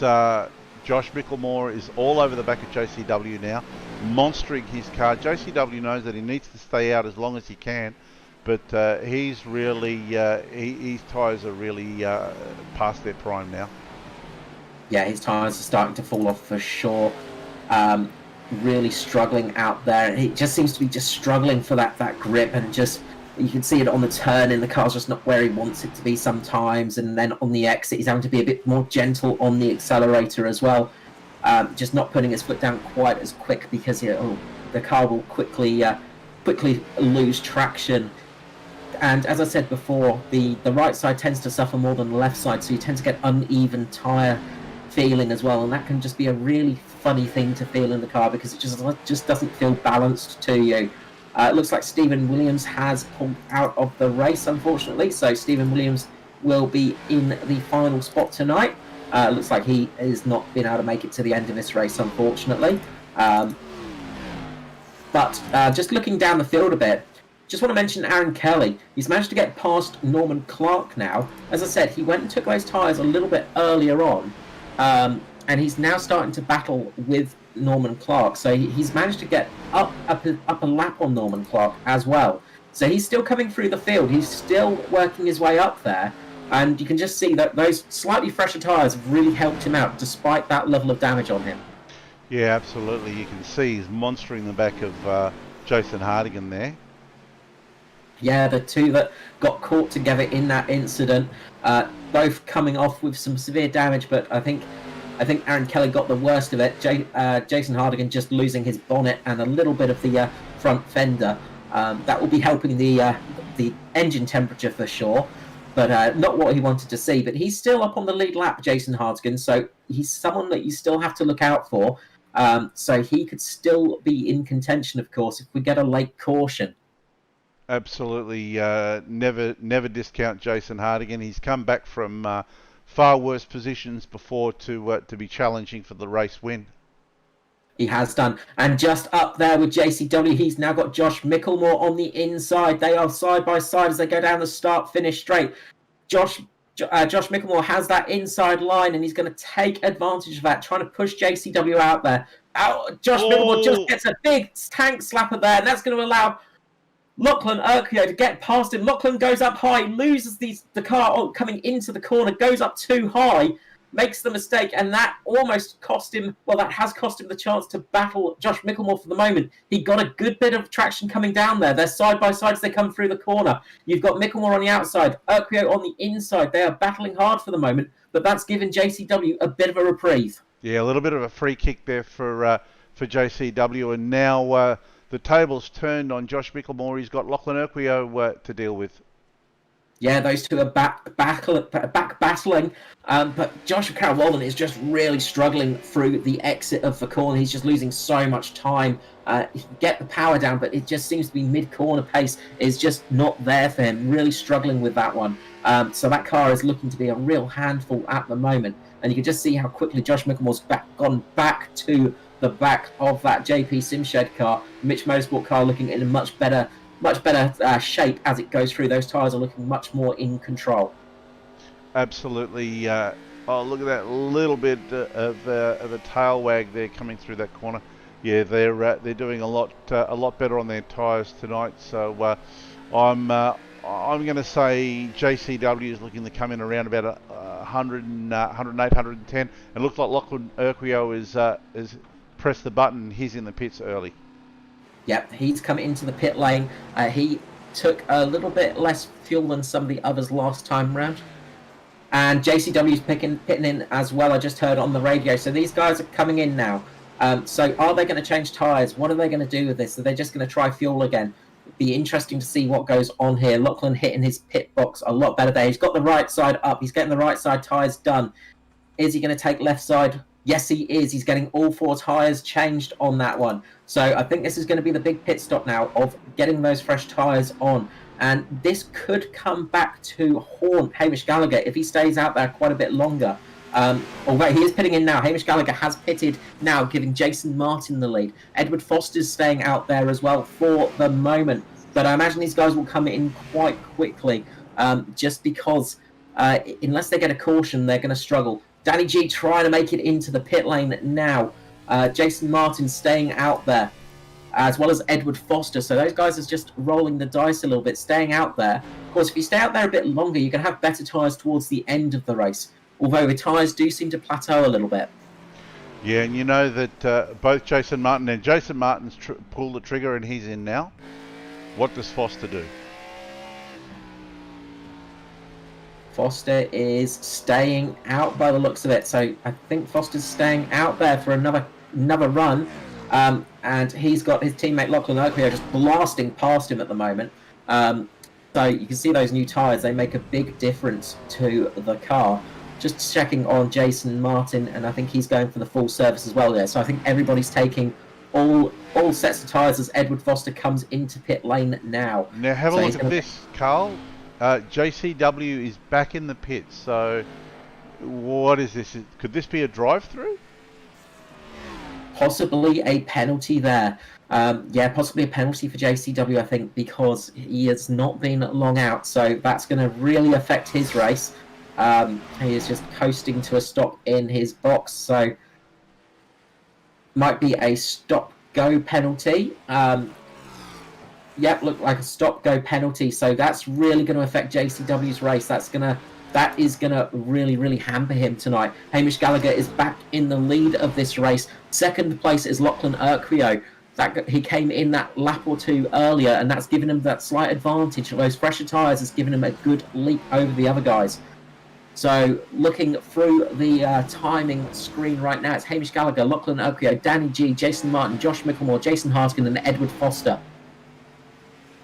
Josh Micklemore is all over the back of JCW now, monstering his car. JCW knows that he needs to stay out as long as he can, but he's really, his tyres are really past their prime now. Yeah, his tyres are starting to fall off for sure. Really struggling out there. He just seems to be just struggling for that grip, and just you can see it on the turn, and the car's just not where he wants it to be sometimes. And then on the exit, he's having to be a bit more gentle on the accelerator as well. Just not putting his foot down quite as quick, because the car will quickly lose traction. And as I said before, the right side tends to suffer more than the left side, so you tend to get uneven tyre feeling as well, and that can just be a really funny thing to feel in the car, because it just doesn't feel balanced to you. It looks like Stephen Williams has pulled out of the race, unfortunately, so Stephen Williams will be in the final spot tonight. Looks like he has not been able to make it to the end of this race, unfortunately. But just looking down the field a bit, just want to mention Aaron Kelly. He's managed to get past Norman Clark now. As I said, he went and took those tyres a little bit earlier on, and he's now starting to battle with Norman Clark. So he's managed to get up a lap on Norman Clark as well. So he's still coming through the field. He's still working his way up there. And you can just see that those slightly fresher tyres have really helped him out despite that level of damage on him. Yeah, absolutely. You can see he's monstering the back of Jason Hardigan there. Yeah, the two that got caught together in that incident, both coming off with some severe damage, but I think Aaron Kelly got the worst of it. Jason Hardigan just losing his bonnet and a little bit of the front fender. That will be helping the engine temperature for sure, but not what he wanted to see. But he's still up on the lead lap, Jason Hardigan, so he's someone that you still have to look out for. So he could still be in contention, of course, if we get a late caution. Absolutely, never discount Jason Hardigan. He's come back from far worse positions before to be challenging for the race win. He has done. And just up there with JCW, he's now got Josh Micklemore on the inside. They are side by side as they go down the start-finish straight. Josh Micklemore has that inside line, and he's going to take advantage of that, trying to push JCW out there. Josh Micklemore just gets a big tank slapper there, and that's going to allow Lachlan Urquio to get past him. Lachlan goes up high, loses the car coming into the corner, goes up too high, makes the mistake, and that almost cost him, well, that has cost him the chance to battle Josh Micklemore for the moment. He got a good bit of traction coming down there. They're side by side as they come through the corner. You've got Micklemore on the outside, Urquio on the inside. They are battling hard for the moment, but that's given JCW a bit of a reprieve. Yeah, a little bit of a free kick there for JCW, and now the table's turned on Josh Micklemore. He's got Lachlan Urquio to deal with. Yeah, those two are back battling, but Joshua Carroll-Walden is just really struggling through the exit of the corner. He's just losing so much time. He can get the power down, but it just seems to be mid-corner pace is just not there for him. Really struggling with that one. So that car is looking to be a real handful at the moment, and you can just see how quickly Josh Micklemore's gone back to the back of that JP Simshed car. Mitch Motorsport car looking in a much better shape as it goes through. Those tyres are looking much more in control. Absolutely. Oh, look at that little bit of a tail wag there coming through that corner. Yeah, they're doing a lot better on their tyres tonight. So I'm going to say JCW is looking to come in around about 108, 110, and looks like Lachlan Urquio is pressed the button. He's in the pits early. Yep, he's come into the pit lane. He took a little bit less fuel than some of the others last time round. And JCW's pitting in as well, I just heard on the radio. So these guys are coming in now. So are they going to change tyres? What are they going to do with this? Are they just going to try fuel again? It'd be interesting to see what goes on here. Lachlan hitting his pit box a lot better there. He's got the right side up. He's getting the right side tyres done. Is he going to take left side? Yes, he is. He's getting all four tyres changed on that one. So I think this is going to be the big pit stop now of getting those fresh tyres on. And this could come back to haunt Hamish Gallagher if he stays out there quite a bit longer. Although he is pitting in now. Hamish Gallagher has pitted now, giving Jason Martin the lead. Edward Foster's staying out there as well for the moment. But I imagine these guys will come in quite quickly just because unless they get a caution, they're going to struggle. Danny G trying to make it into the pit lane now. Jason Martin staying out there, as well as Edward Foster. So those guys are just rolling the dice a little bit, staying out there. Of course, if you stay out there a bit longer, you can have better tyres towards the end of the race. Although the tyres do seem to plateau a little bit. Yeah, and you know that both Jason Martin's pulled the trigger and he's in now. What does Foster do? Foster is staying out by the looks of it. So I think Foster's staying out there for another run. And he's got his teammate Lachlan Urquio just blasting past him at the moment. So you can see those new tyres, they make a big difference to the car. Just checking on Jason Martin, and I think he's going for the full service as well there. So I think everybody's taking all sets of tyres as Edward Foster comes into pit lane now. Now have a look at this, Carl. JCW is back in the pits, so what is this? Could this be a drive-through? Possibly a penalty there. Yeah, possibly a penalty for JCW, I think, because he has not been long out, so that's going to really affect his race. He is just coasting to a stop in his box, so might be a stop-go penalty. Yep, looked like a stop-go penalty. So that's really going to affect JCW's race. That is gonna really, really hamper him tonight. Hamish Gallagher is back in the lead of this race. Second place is Lachlan Urquio. He came in that lap or two earlier, and that's given him that slight advantage. Those fresher tyres has given him a good leap over the other guys. So looking through the timing screen right now, it's Hamish Gallagher, Lachlan Urquio, Danny G, Jason Martin, Josh Micklemore, Jason Harskin, and Edward Foster.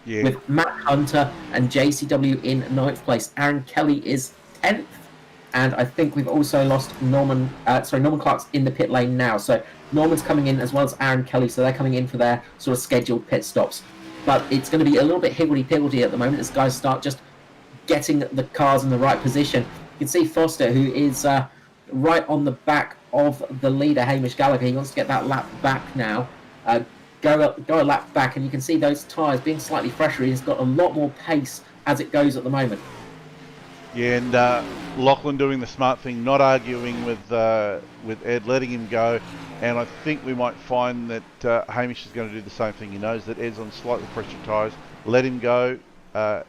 Yeah. With Matt Hunter and JCW in 9th place. Aaron Kelly is 10th. And I think we've also lost Norman Clark's in the pit lane now. So Norman's coming in as well as Aaron Kelly. So they're coming in for their sort of scheduled pit stops. But it's going to be a little bit higgledy-piggledy at the moment as guys start just getting the cars in the right position. You can see Foster, who is right on the back of the leader, Hamish Gallagher. He wants to get that lap back now. Go a lap back, and you can see those tyres being slightly fresher. He's got a lot more pace as it goes at the moment. Yeah, and Lachlan doing the smart thing, not arguing with Ed, letting him go. And I think we might find that Hamish is going to do the same thing. He knows that Ed's on slightly fresher tyres. Let him go.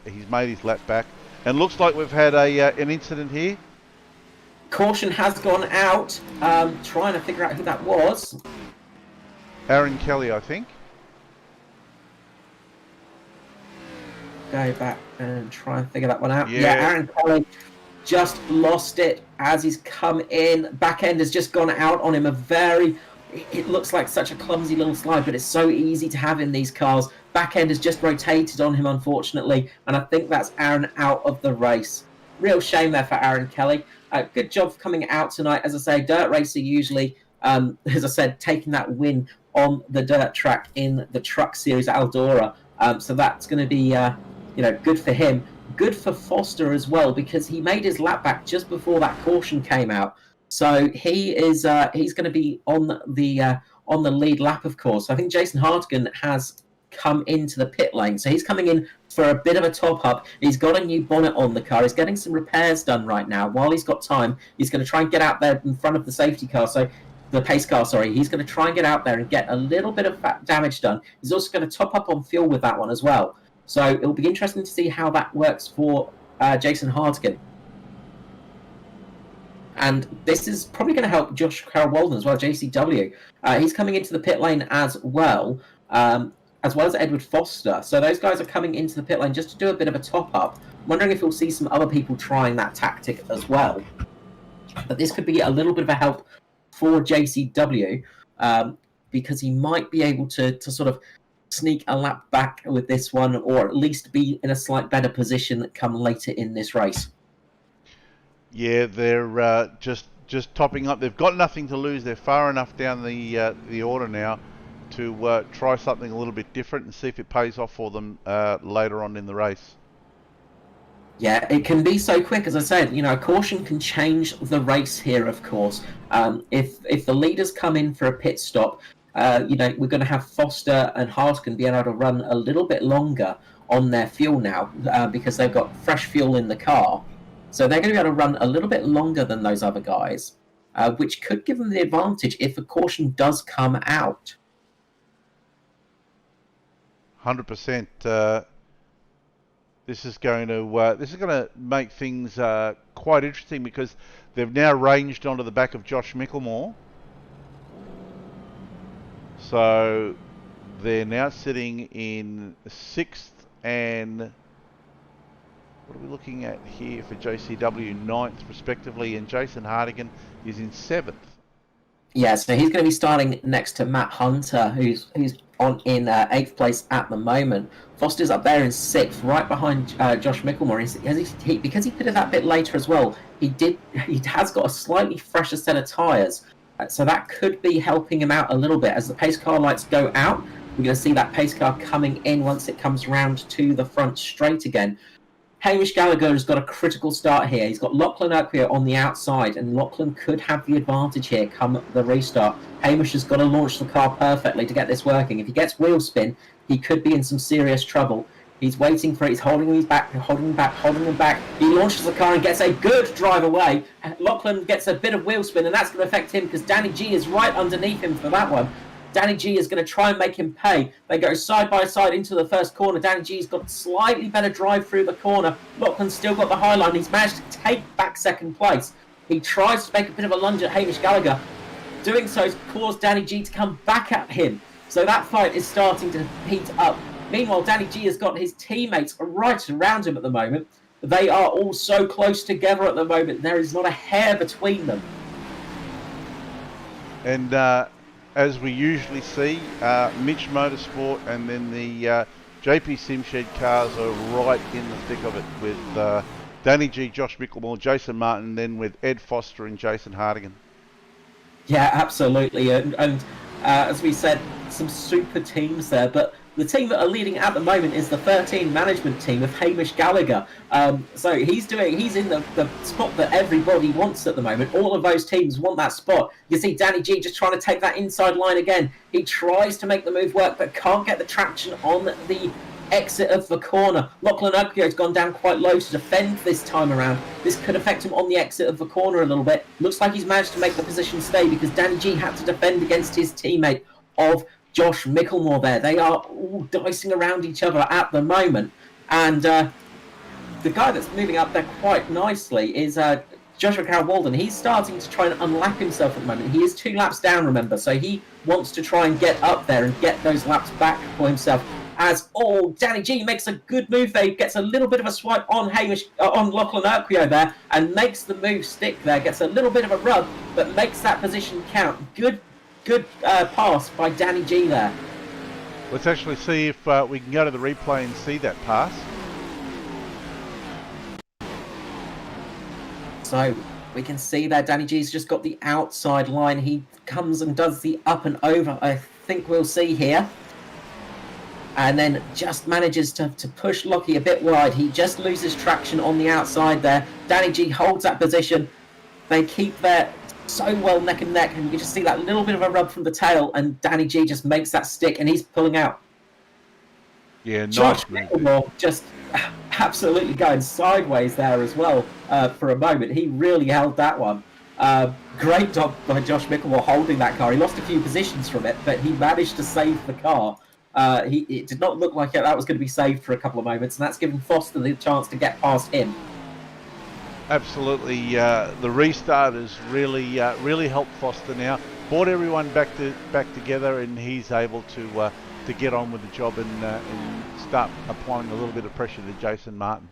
He's made his lap back. And looks like we've had an incident here. Caution has gone out. Trying to figure out who that was. Aaron Kelly, I think. Go back and try and figure that one out. Yeah, Aaron Kelly just lost it as he's come in. Back end has just gone out on him. It looks like such a clumsy little slide, but it's so easy to have in these cars. Back end has just rotated on him, unfortunately, and I think that's Aaron out of the race. Real shame there for Aaron Kelly. Good job for coming out tonight. As I say, dirt racer usually, as I said, taking that win on the dirt track in the Truck Series at Eldora. So that's going to be, good for him. Good for Foster as well, because he made his lap back just before that caution came out. So he's going to be on the lead lap, of course. I think Jason Hartigan has come into the pit lane, so he's coming in for a bit of a top up. He's got a new bonnet on the car. He's getting some repairs done right now. While he's got time, he's going to try and get out there in front of the safety car. So the pace car, sorry. He's going to try and get out there and get a little bit of damage done. He's also going to top up on fuel with that one as well. So it'll be interesting to see how that works for Jason Hartigan. And this is probably going to help Josh Carroll-Walden as well, JCW. He's coming into the pit lane as well as Edward Foster. So those guys are coming into the pit lane just to do a bit of a top-up. I'm wondering if we'll see some other people trying that tactic as well. But this could be a little bit of a help for JCW because he might be able to sort of sneak a lap back with this one, or at least be in a slight better position come later in this race. Yeah, they're just topping up. They've got nothing to lose. They're far enough down the order now to try something a little bit different and see if it pays off for them later on in the race. Yeah, it can be so quick. As I said, a caution can change the race here, of course. If the leaders come in for a pit stop, we're going to have Foster and Hartigan being able to run a little bit longer on their fuel now because they've got fresh fuel in the car. So they're going to be able to run a little bit longer than those other guys, which could give them the advantage if a caution does come out. 100%. This is going to make things quite interesting because they've now ranged onto the back of Josh Micklemore. So they're now sitting in 6th and what are we looking at here for JCW? 9th respectively, and Jason Hartigan is in 7th. Yeah, so he's going to be starting next to Matt Hunter, who's on in 8th place at the moment. Foster's up there in 6th, right behind Josh Micklemore. Because he pitted that bit later as well, he has got a slightly fresher set of tyres. So that could be helping him out a little bit. As the pace car lights go out, we're going to see that pace car coming in once it comes round to the front straight again. Hamish Gallagher has got a critical start here. He's got Lachlan Urquio on the outside, and Lachlan could have the advantage here come the restart. Hamish has got to launch the car perfectly to get this working. If he gets wheel spin, he could be in some serious trouble. He's waiting for it. He's holding him back. He launches the car and gets a good drive away. Lachlan gets a bit of wheel spin, and that's going to affect him because Danny G is right underneath him for that one. Danny G is going to try and make him pay. They go side by side into the first corner. Danny G's got slightly better drive through the corner. Lachlan's still got the high line. He's managed to take back second place. He tries to make a bit of a lunge at Hamish Gallagher. Doing so has caused Danny G to come back at him. So that fight is starting to heat up. Meanwhile, Danny G has got his teammates right around him at the moment. They are all so close together at the moment. There is not a hair between them. And as we usually see, Mitch Motorsport and then the JP Simshed cars are right in the thick of it with Danny G, Josh Mickelmore, Jason Martin, then with Ed Foster and Jason Hardigan. Yeah, absolutely. And as we said, some super teams there. But the team that are leading at the moment is the 13 management team of Hamish Gallagher. So he's in the spot that everybody wants at the moment. All of those teams want that spot. You see Danny G just trying to take that inside line again. He tries to make the move work, but can't get the traction on the exit of the corner. Lachlan Oakio's gone down quite low to defend this time around. This could affect him on the exit of the corner a little bit. Looks like he's managed to make the position stay because Danny G had to defend against his teammate of Josh Mickelmore there. They are all dicing around each other at the moment. And the guy that's moving up there quite nicely is Joshua Carroll-Walden. He's starting to try and unlap himself at the moment. He is 2 laps down, remember, so he wants to try and get up there and get those laps back for himself. As Danny G makes a good move there. He gets a little bit of a swipe on on Lachlan Oakio there and makes the move stick there. Gets a little bit of a rub, but makes that position count. Good pass by Danny G there. Let's actually see if we can go to the replay and see that pass. So we can see there Danny G's just got the outside line. He comes and does the up and over, I think we'll see here. And then just manages to push Lockie a bit wide. He just loses traction on the outside there. Danny G holds that position. They keep there so well neck and neck, and you can just see that little bit of a rub from the tail, and Danny G just makes that stick, and he's pulling out. Yeah, nice. Josh Mickelmore just absolutely going sideways there as well for a moment. He really held that one. Great job by Josh Mickelmore holding that car. He lost a few positions from it, but he managed to save the car. It did not look like that was going to be saved for a couple of moments, and that's given Foster the chance to get past him. Absolutely, the restart has really helped Foster now. Brought everyone back together, and he's able to get on with the job and start applying a little bit of pressure to Jason Martin.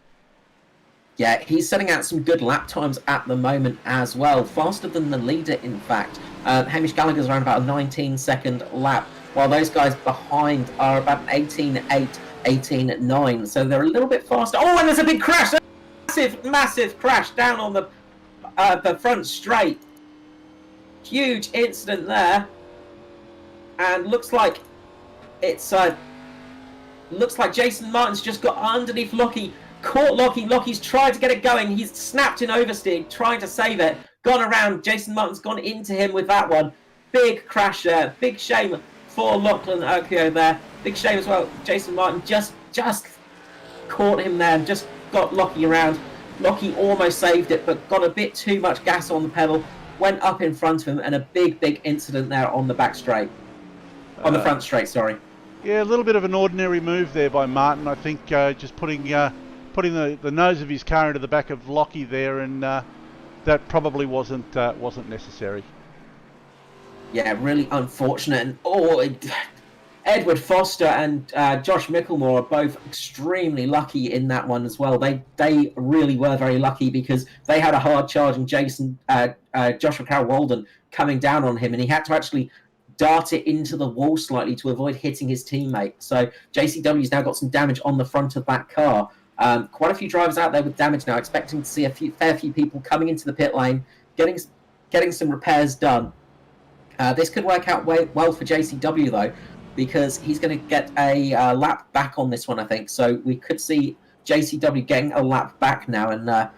Yeah, he's setting out some good lap times at the moment as well, faster than the leader in fact. Hamish Gallagher's around about a 19-second lap, while those guys behind are about 18.8, 18.9, so they're a little bit faster. Oh, and there's a big crash! Massive crash down on the front straight. Huge incident there, and looks like Jason Martin's just got underneath Lockie, caught Lockie. Lockie's tried to get it going. He's snapped in oversteer, trying to save it. Gone around. Jason Martin's gone into him with that one. Big crash there. Big shame for Lachlan Oakio there. Big shame as well. Jason Martin just caught him there and just got Lockie around. Lockie almost saved it, but got a bit too much gas on the pedal. Went up in front of him, and a big incident there on the back straight. On the front straight, sorry. Yeah, a little bit of an ordinary move there by Martin. I think just putting the nose of his car into the back of Lockie there, and that probably wasn't necessary. Yeah, really unfortunate. And Edward Foster and Josh Mickelmore are both extremely lucky in that one as well. They really were very lucky because they had a hard charging Joshua Carroll-Walden coming down on him, and he had to actually dart it into the wall slightly to avoid hitting his teammate. So JCW's now got some damage on the front of that car. Quite a few drivers out there with damage now, expecting to see a fair few people coming into the pit lane, getting some repairs done. This could work out well for JCW though, because he's going to get a lap back on this one, I think. So we could see JCW getting a lap back now and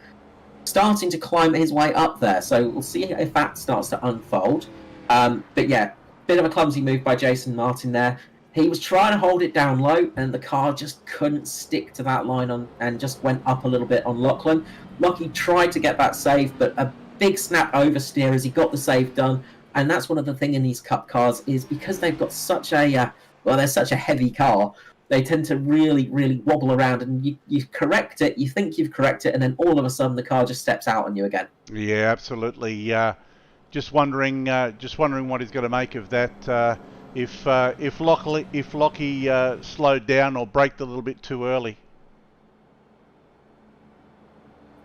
starting to climb his way up there. So we'll see if that starts to unfold. But yeah, bit of a clumsy move by Jason Martin there. He was trying to hold it down low, and the car just couldn't stick to that line and just went up a little bit on Lachlan. Lockie tried to get that save, but a big snap oversteer as he got the save done. And that's one of the things in these Cup cars is because they've got such a, they're such a heavy car, they tend to really, really wobble around, and you correct it, you think you've corrected it, and then all of a sudden the car just steps out on you again. Yeah, absolutely. Just wondering what he's going to make of that. If Lockie slowed down or braked a little bit too early.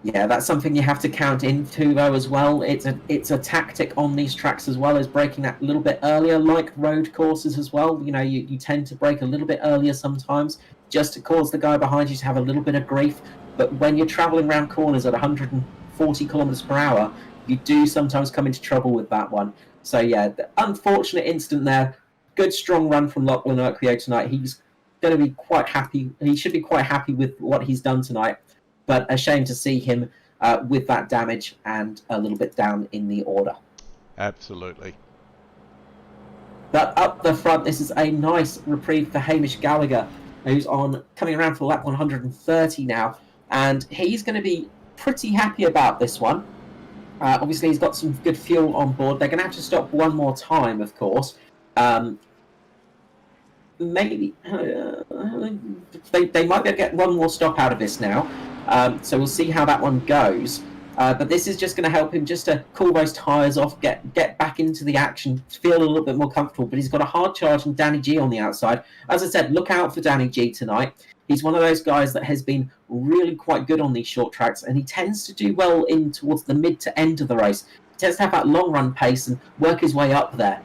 Yeah, that's something you have to count into though as well. It's a tactic on these tracks as well as breaking that a little bit earlier, like road courses as well. You know, you tend to brake a little bit earlier sometimes just to cause the guy behind you to have a little bit of grief. But when you're traveling around corners at 140 kilometers per hour, you do sometimes come into trouble with that one. So yeah, the unfortunate incident there. Good strong run from Lachlan Urquio tonight. He's going to be quite happy. He should be quite happy with what he's done tonight. But a shame to see him with that damage and a little bit down in the order. Absolutely. But up the front, this is a nice reprieve for Hamish Gallagher, who's coming around for lap 130 now, and he's going to be pretty happy about this one. Obviously, he's got some good fuel on board. They're going to have to stop one more time, of course. Maybe they might be able to get one more stop out of this now. So we'll see how that one goes. But this is just going to help him just to cool those tyres off, get back into the action, feel a little bit more comfortable. But he's got a hard charge and Danny G on the outside. As I said, look out for Danny G tonight. He's one of those guys that has been really quite good on these short tracks, and he tends to do well in towards the mid to end of the race. He tends to have that long run pace and work his way up there.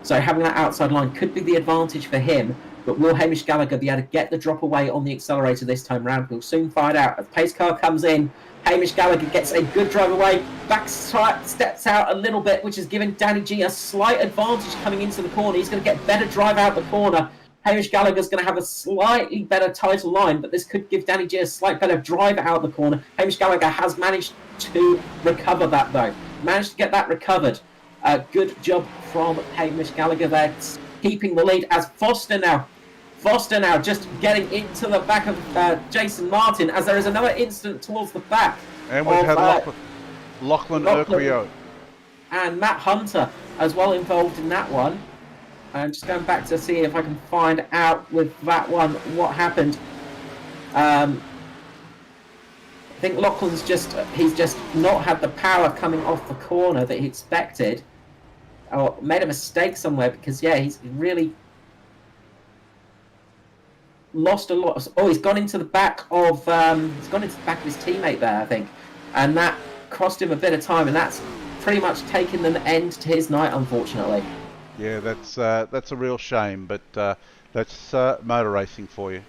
So having that outside line could be the advantage for him. But will Hamish Gallagher be able to get the drop away on the accelerator this time round? We'll soon find out. As the pace car comes in, Hamish Gallagher gets a good drive away, steps out a little bit, which is giving Danny G a slight advantage coming into the corner. He's going to get better drive out the corner. Hamish Gallagher's going to have a slightly better title line, but this could give Danny G a slight better drive out the corner. Hamish Gallagher has managed to recover that, though. Managed to get that recovered. Good job from Hamish Gallagher there, keeping the lead as Foster now just getting into the back of Jason Martin, as there is another incident towards the back. And we've had Lachlan Urquio and Matt Hunter as well involved in that one. And just going back to see if I can find out with that one what happened. I think Lachlan's he's just not had the power coming off the corner that he expected. Or made a mistake somewhere, because yeah, he's really lost a lot. He's gone into the back of his teammate there, I think, and that cost him a bit of time, and that's pretty much taken an end to his night, unfortunately. Yeah, that's a real shame, but that's motor racing for you.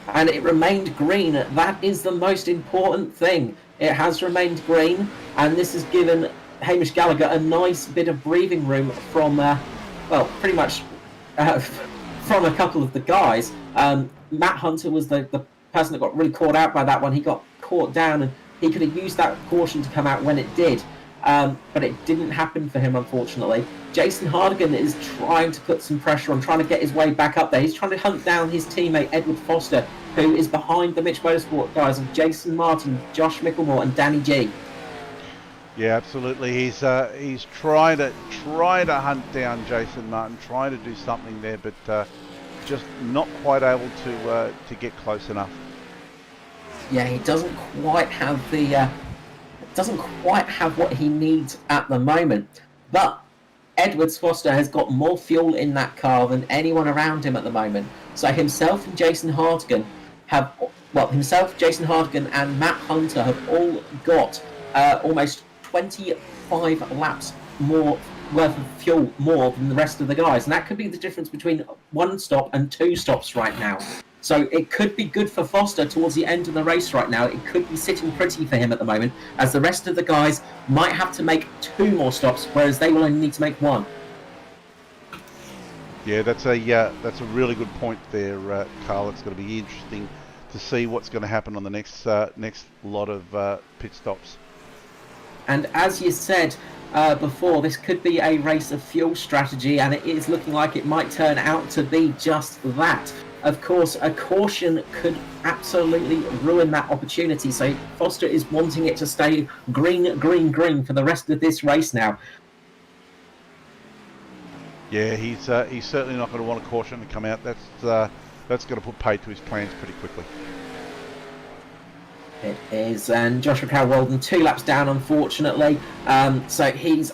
And it remained green. That is the most important thing. It has remained green, and this has given Hamish Gallagher a nice bit of breathing room from, pretty much from a couple of the guys. Matt Hunter was the person that got really caught out by that one. He got caught down, and he could have used that caution to come out when it did. But it didn't happen for him, unfortunately. Jason Hardigan is trying to put some pressure on, trying to get his way back up there. He's trying to hunt down his teammate, Edward Foster, who is behind the Mitch Motorsport guys of Jason Martin, Josh Micklemore, and Danny G. Yeah, absolutely. He's trying to hunt down Jason Martin, trying to do something there, but just not quite able to get close enough. Yeah, he doesn't quite have what he needs at the moment. But Edwards Foster has got more fuel in that car than anyone around him at the moment. So himself and Jason Hardigan and Matt Hunter have all got almost 25 laps more worth of fuel more than the rest of the guys, and that could be the difference between one stop and two stops right now. So it could be good for Foster towards the end of the race right now. It could be sitting pretty for him at the moment, as the rest of the guys might have to make 2 more stops, whereas they will only need to make 1. Yeah, that's a really good point there, Carl. It's going to be interesting to see what's going to happen on the next lot of pit stops. And as you said before, this could be a race of fuel strategy, and it is looking like it might turn out to be just that. Of course, a caution could absolutely ruin that opportunity, so Foster is wanting it to stay green, green, green for the rest of this race now. Yeah, he's certainly not going to want a caution to come out. That's going to put paid to his plans pretty quickly. It is, and Joshua Carroll-Walden 2 laps down, unfortunately. So he's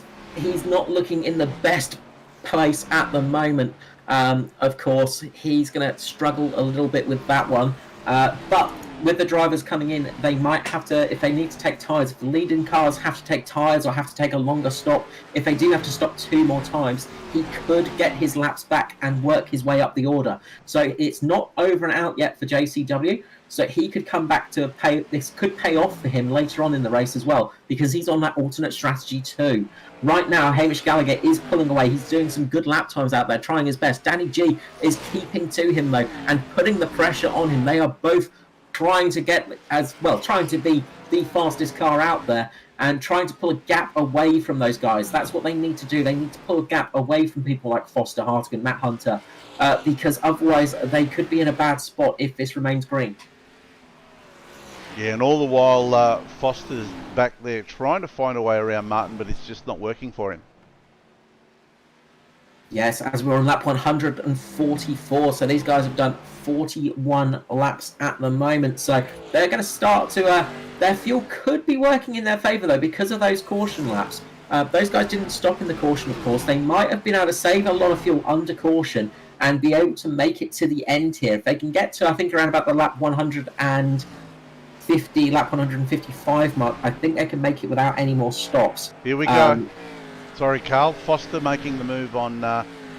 not looking in the best place at the moment. Of course, he's going to struggle a little bit with that one. But with the drivers coming in, they might have to, if they need to take tyres, if the leading cars have to take tyres or have to take a longer stop, if they do have to stop 2 more times, he could get his laps back and work his way up the order. So it's not over and out yet for JCW. So he could come back to pay. This could pay off for him later on in the race as well, because he's on that alternate strategy too. Right now, Hamish Gallagher is pulling away. He's doing some good lap times out there, trying his best. Danny G is keeping to him though, and putting the pressure on him. They are both trying to get trying to be the fastest car out there and trying to pull a gap away from those guys. That's what they need to do. They need to pull a gap away from people like Foster, Hartigan, Matt Hunter, because otherwise they could be in a bad spot if this remains green. Yeah, and all the while Foster's back there trying to find a way around Martin, but it's just not working for him. Yes, as we're on lap 144, so these guys have done 41 laps at the moment. So they're going to start to... their fuel could be working in their favour, though, because of those caution laps. Those guys didn't stop in the caution, of course. They might have been able to save a lot of fuel under caution and be able to make it to the end here. If they can get to, I think, around about the lap 155 mark, I think they can make it without any more stops. Here we go. Sorry, Carl. Foster making the move on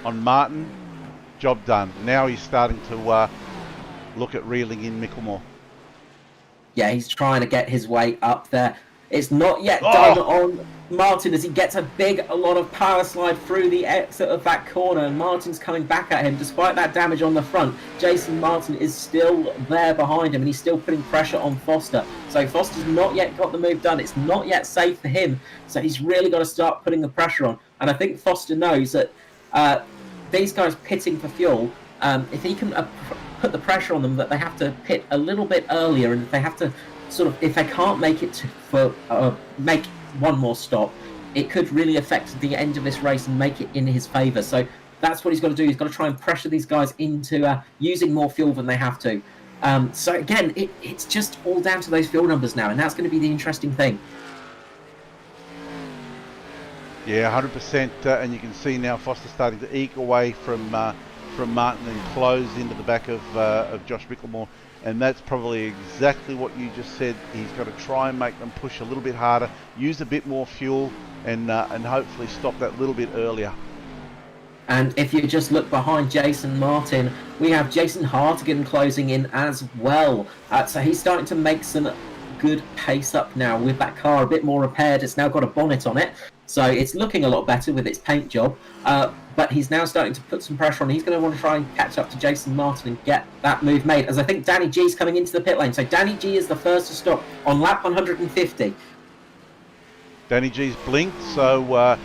Martin. Job done. Now he's starting to look at reeling in Micklemore. Yeah, he's trying to get his way up there. It's not yet done on Martin as he gets a lot of power slide through the exit of that corner, and Martin's coming back at him despite that damage on the front. Jason Martin is still there behind him, and he's still putting pressure on Foster. So Foster's not yet got the move done. It's not yet safe for him, so he's really got to start putting the pressure on. And I think Foster knows that these guys pitting for fuel, if he can put the pressure on them, that they have to pit a little bit earlier, and if they have to if they can't make it make one more stop, it could really affect the end of this race and make it in his favour. So that's what he's got to do. He's got to try and pressure these guys into using more fuel than they have to. So again, it's just all down to those fuel numbers now, and that's going to be the interesting thing. Yeah, 100%, and you can see now Foster starting to eke away from Martin and close into the back of Josh Micklemore. And that's probably exactly what you just said. He's got to try and make them push a little bit harder, use a bit more fuel, and hopefully stop that little bit earlier. And if you just look behind Jason Martin, we have Jason Hartigan closing in as well. So he's starting to make some good pace up now with that car a bit more repaired. It's now got a bonnet on it, so it's looking a lot better with its paint job. But he's now starting to put some pressure on. He's going to want to try and catch up to Jason Martin and get that move made, as I think Danny G's coming into the pit lane. So Danny G is the first to stop on lap 150. Danny G's blinked, so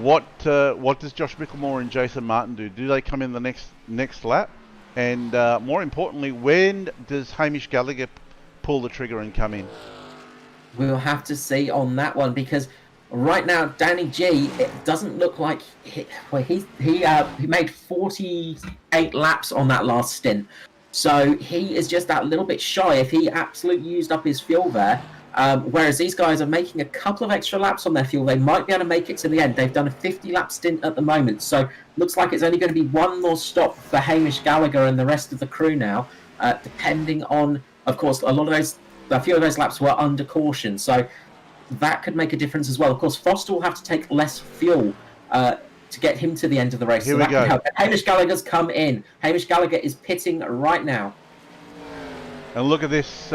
what does Josh Micklemore and Jason Martin do? Do they come in the next lap? And more importantly, when does Hamish Gallagher pull the trigger and come in? We'll have to see on that one, because right now, Danny G, it doesn't look like he made 48 laps on that last stint. So he is just that little bit shy if he absolutely used up his fuel there. Whereas these guys are making a couple of extra laps on their fuel. They might be able to make it to the end. They've done a 50-lap stint at the moment. So looks like it's only going to be one more stop for Hamish Gallagher and the rest of the crew now, depending on, of course, a few of those laps were under caution. So that could make a difference as well. Of course, Foster will have to take less fuel to get him to the end of the race. Here we go. Can help. Hamish Gallagher's come in. Hamish Gallagher is pitting right now. And look at this.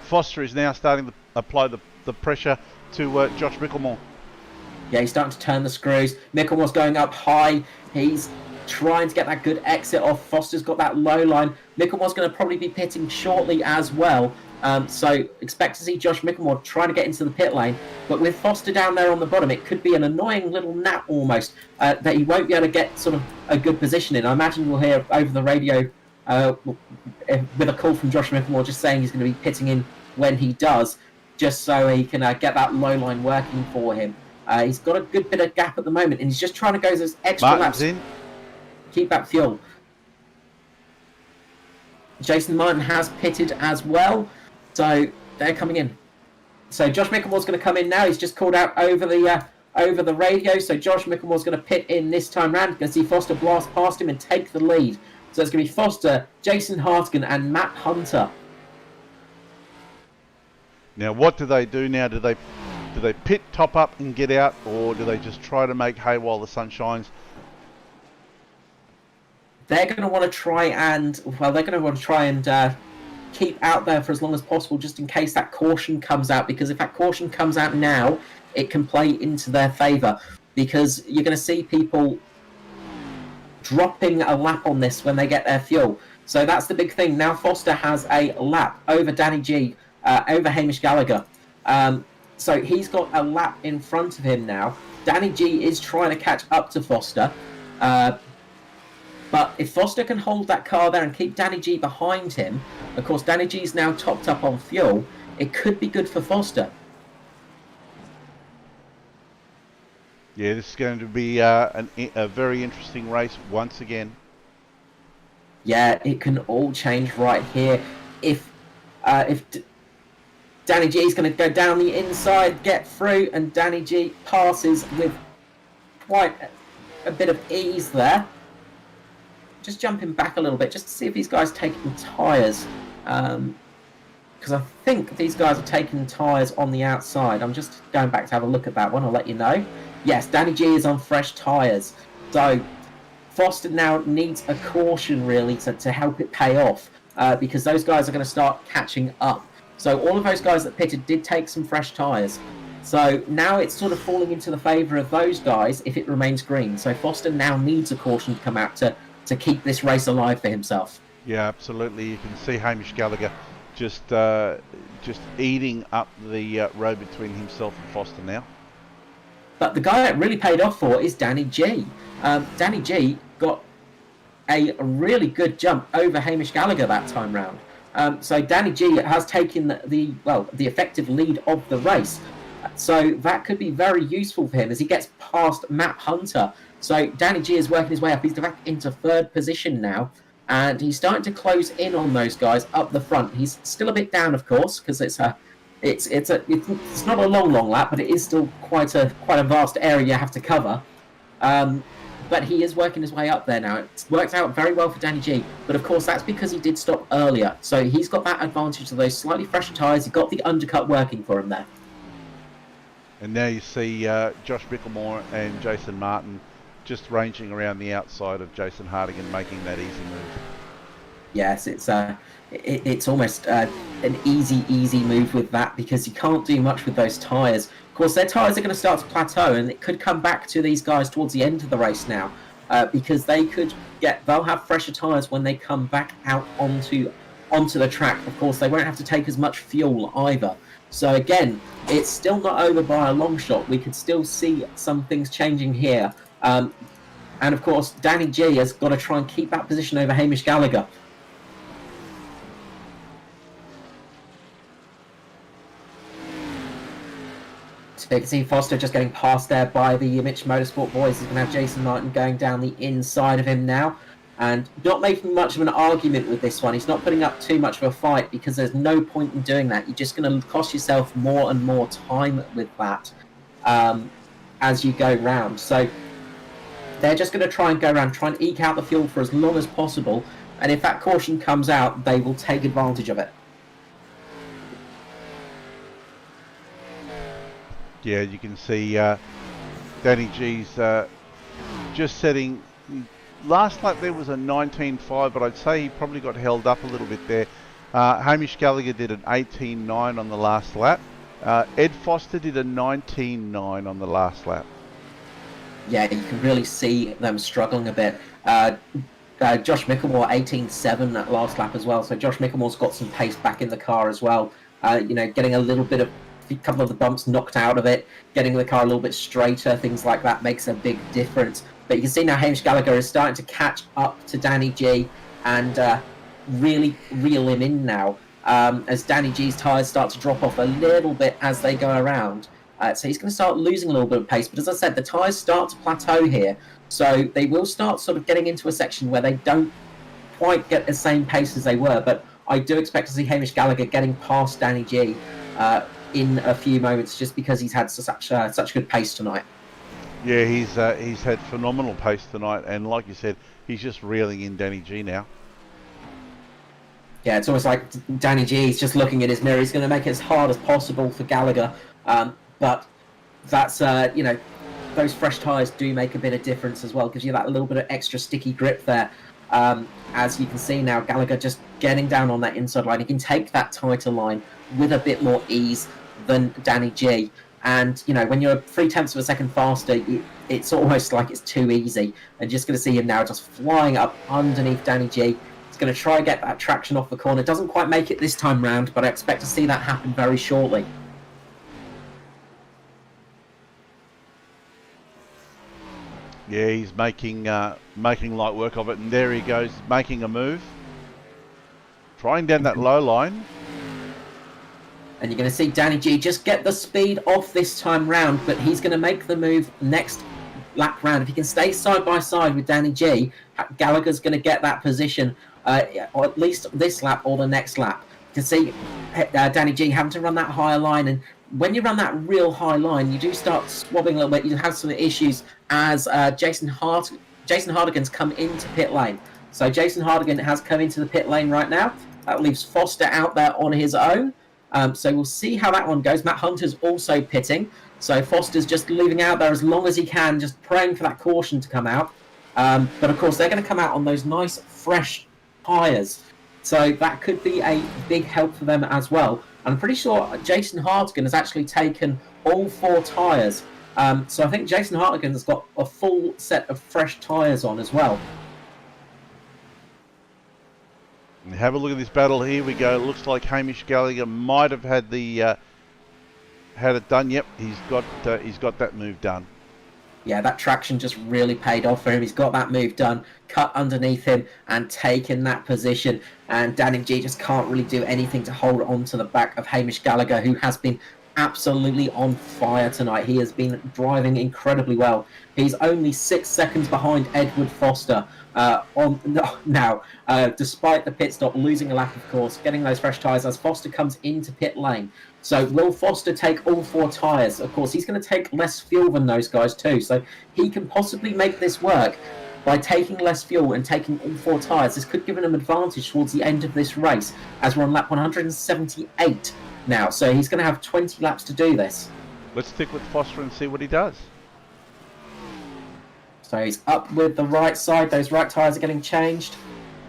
Foster is now starting to apply the pressure to Josh Micklemore. Yeah, he's starting to turn the screws. Micklemore's going up high. He's trying to get that good exit off. Foster's got that low line. Micklemore's going to probably be pitting shortly as well. So expect to see Josh Micklemore trying to get into the pit lane. But with Foster down there on the bottom, it could be an annoying little nap almost that he won't be able to get sort of a good position in. I imagine we'll hear over the radio with a call from Josh Micklemore just saying he's going to be pitting in when he does, just so he can get that low line working for him. He's got a good bit of gap at the moment, and he's just trying to go those extra Martin's laps. in. Keep that fuel. Jason Martin has pitted as well, so they're coming in. So Josh Micklemore's going to come in now. He's just called out over the radio. So Josh Micklemore's going to pit in this time round. You're going to see Foster blast past him and take the lead. So it's going to be Foster, Jason Hartigan, and Matt Hunter. Now, what do they do now? Do they pit, top up, and get out, or do they just try to make hay while the sun shines? They're going to want to try and keep out there for as long as possible, just in case that caution comes out. Because if that caution comes out now, it can play into their favour. Because you're going to see people dropping a lap on this when they get their fuel. So that's the big thing. Now Foster has a lap over Danny G, over Hamish Gallagher. So he's got a lap in front of him now. Danny G is trying to catch up to Foster. But if Foster can hold that car there and keep Danny G behind him, of course Danny G is now topped up on fuel, it could be good for Foster. Yeah, this is going to be a very interesting race once again. Yeah, it can all change right here. If Danny G is going to go down the inside, get through, and Danny G passes with quite a bit of ease there. Just jumping back a little bit, just to see if these guys are taking tyres. Because I think these guys are taking tyres on the outside. I'm just going back to have a look at that one, I'll let you know. Yes, Danny G is on fresh tyres. So Foster now needs a caution, really, to help it pay off. Because those guys are going to start catching up. So all of those guys that pitted did take some fresh tyres. So now it's sort of falling into the favour of those guys if it remains green. So Foster now needs a caution to come out to keep this race alive for himself. Yeah, absolutely. You can see Hamish Gallagher just eating up the road between himself and Foster now. But the guy that really paid off for is Danny G. Danny G got a really good jump over Hamish Gallagher that time round. So Danny G has taken the effective lead of the race. So that could be very useful for him as he gets past Matt Hunter. So Danny G is working his way up. He's back into third position now, and he's starting to close in on those guys up the front. He's still a bit down, of course, because it's not a long lap, but it is still quite a vast area you have to cover. But he is working his way up there now. It's worked out very well for Danny G, but of course that's because he did stop earlier. So he's got that advantage of those slightly fresher tyres. He got the undercut working for him there. And now you see Josh Micklemore and Jason Martin just ranging around the outside of Jason Hartigan, making that easy move. Yes, it's almost an easy move with that, because you can't do much with those tyres. Of course, their tyres are going to start to plateau, and it could come back to these guys towards the end of the race now, because they'll have fresher tyres when they come back out onto the track. Of course, they won't have to take as much fuel either. So again, it's still not over by a long shot. We could still see some things changing here. And of course, Danny G has got to try and keep that position over Hamish Gallagher. So you can see Foster just getting passed there by the Mitch Motorsport boys. He's going to have Jason Martin going down the inside of him now. And not making much of an argument with this one. He's not putting up too much of a fight, because there's no point in doing that. You're just going to cost yourself more and more time with that as you go round. So they're just going to try and go around, try and eke out the fuel for as long as possible. And if that caution comes out, they will take advantage of it. Yeah, you can see Danny G's just setting... Last lap there was a 19.5, but I'd say he probably got held up a little bit there. Hamish Gallagher did an 18.9 on the last lap. Ed Foster did a 19.9 on the last lap. Yeah, you can really see them struggling a bit. Josh Micklemore 18.7 that last lap as well. So Josh Micklemore's got some pace back in the car as well. Getting a little bit of a couple of the bumps knocked out of it, getting the car a little bit straighter, things like that makes a big difference. But you can see now Hamish Gallagher is starting to catch up to Danny G and really reel him in now as Danny G's tyres start to drop off a little bit as they go around. So he's going to start losing a little bit of pace. But as I said, the tyres start to plateau here. So they will start sort of getting into a section where they don't quite get the same pace as they were. But I do expect to see Hamish Gallagher getting past Danny G in a few moments, just because he's had such good pace tonight. Yeah, he's had phenomenal pace tonight, and like you said, he's just reeling in Danny G now. Yeah, it's almost like Danny G is just looking in his mirror. He's going to make it as hard as possible for Gallagher, but that's those fresh tyres do make a bit of difference as well. Gives you that little bit of extra sticky grip there. As you can see now, Gallagher just getting down on that inside line. He can take that tighter line with a bit more ease than Danny G. And, when you're 0.3 of a second faster, it's almost like it's too easy. And just going to see him now just flying up underneath Danny G. He's going to try and get that traction off the corner. Doesn't quite make it this time round, but I expect to see that happen very shortly. Yeah, he's making light work of it, and there he goes, making a move. Trying down that low line. And you're going to see Danny G just get the speed off this time round, but he's going to make the move next lap round. If he can stay side by side with Danny G, Gallagher's going to get that position, or at least this lap or the next lap. You can see Danny G having to run that higher line, and when you run that real high line, you do start swabbing a little bit. You have some issues as Jason Hardigan's come into pit lane. So Jason Hardigan has come into the pit lane right now. That leaves Foster out there on his own. So we'll see how that one goes. Matt Hunter's also pitting. So Foster's just leaving out there as long as he can, just praying for that caution to come out. But of course, they're going to come out on those nice, fresh tyres. So that could be a big help for them as well. And I'm pretty sure Jason Hardigan has actually taken all 4 tyres. So I think Jason Hardigan has got a full set of fresh tyres on as well. Have a look at this battle. Here we go. Looks like Hamish Gallagher might have had had it done. Yep, he's got that move done. Yeah, that traction just really paid off for him. He's got that move done, cut underneath him and taken that position. And Danny G just can't really do anything to hold on to the back of Hamish Gallagher, who has been absolutely on fire tonight. He has been driving incredibly well. He's only 6 seconds behind Edward Foster despite the pit stop, losing a lap, of course, getting those fresh tyres as Foster comes into pit lane. So will Foster take all 4 tyres? Of course, he's going to take less fuel than those guys too, so he can possibly make this work by taking less fuel and taking all 4 tyres. This could give him an advantage towards the end of this race, as we're on lap 178 now, so he's going to have 20 laps to do this. Let's stick with Foster and see what he does. So he's up with the right side. Those right tyres are getting changed.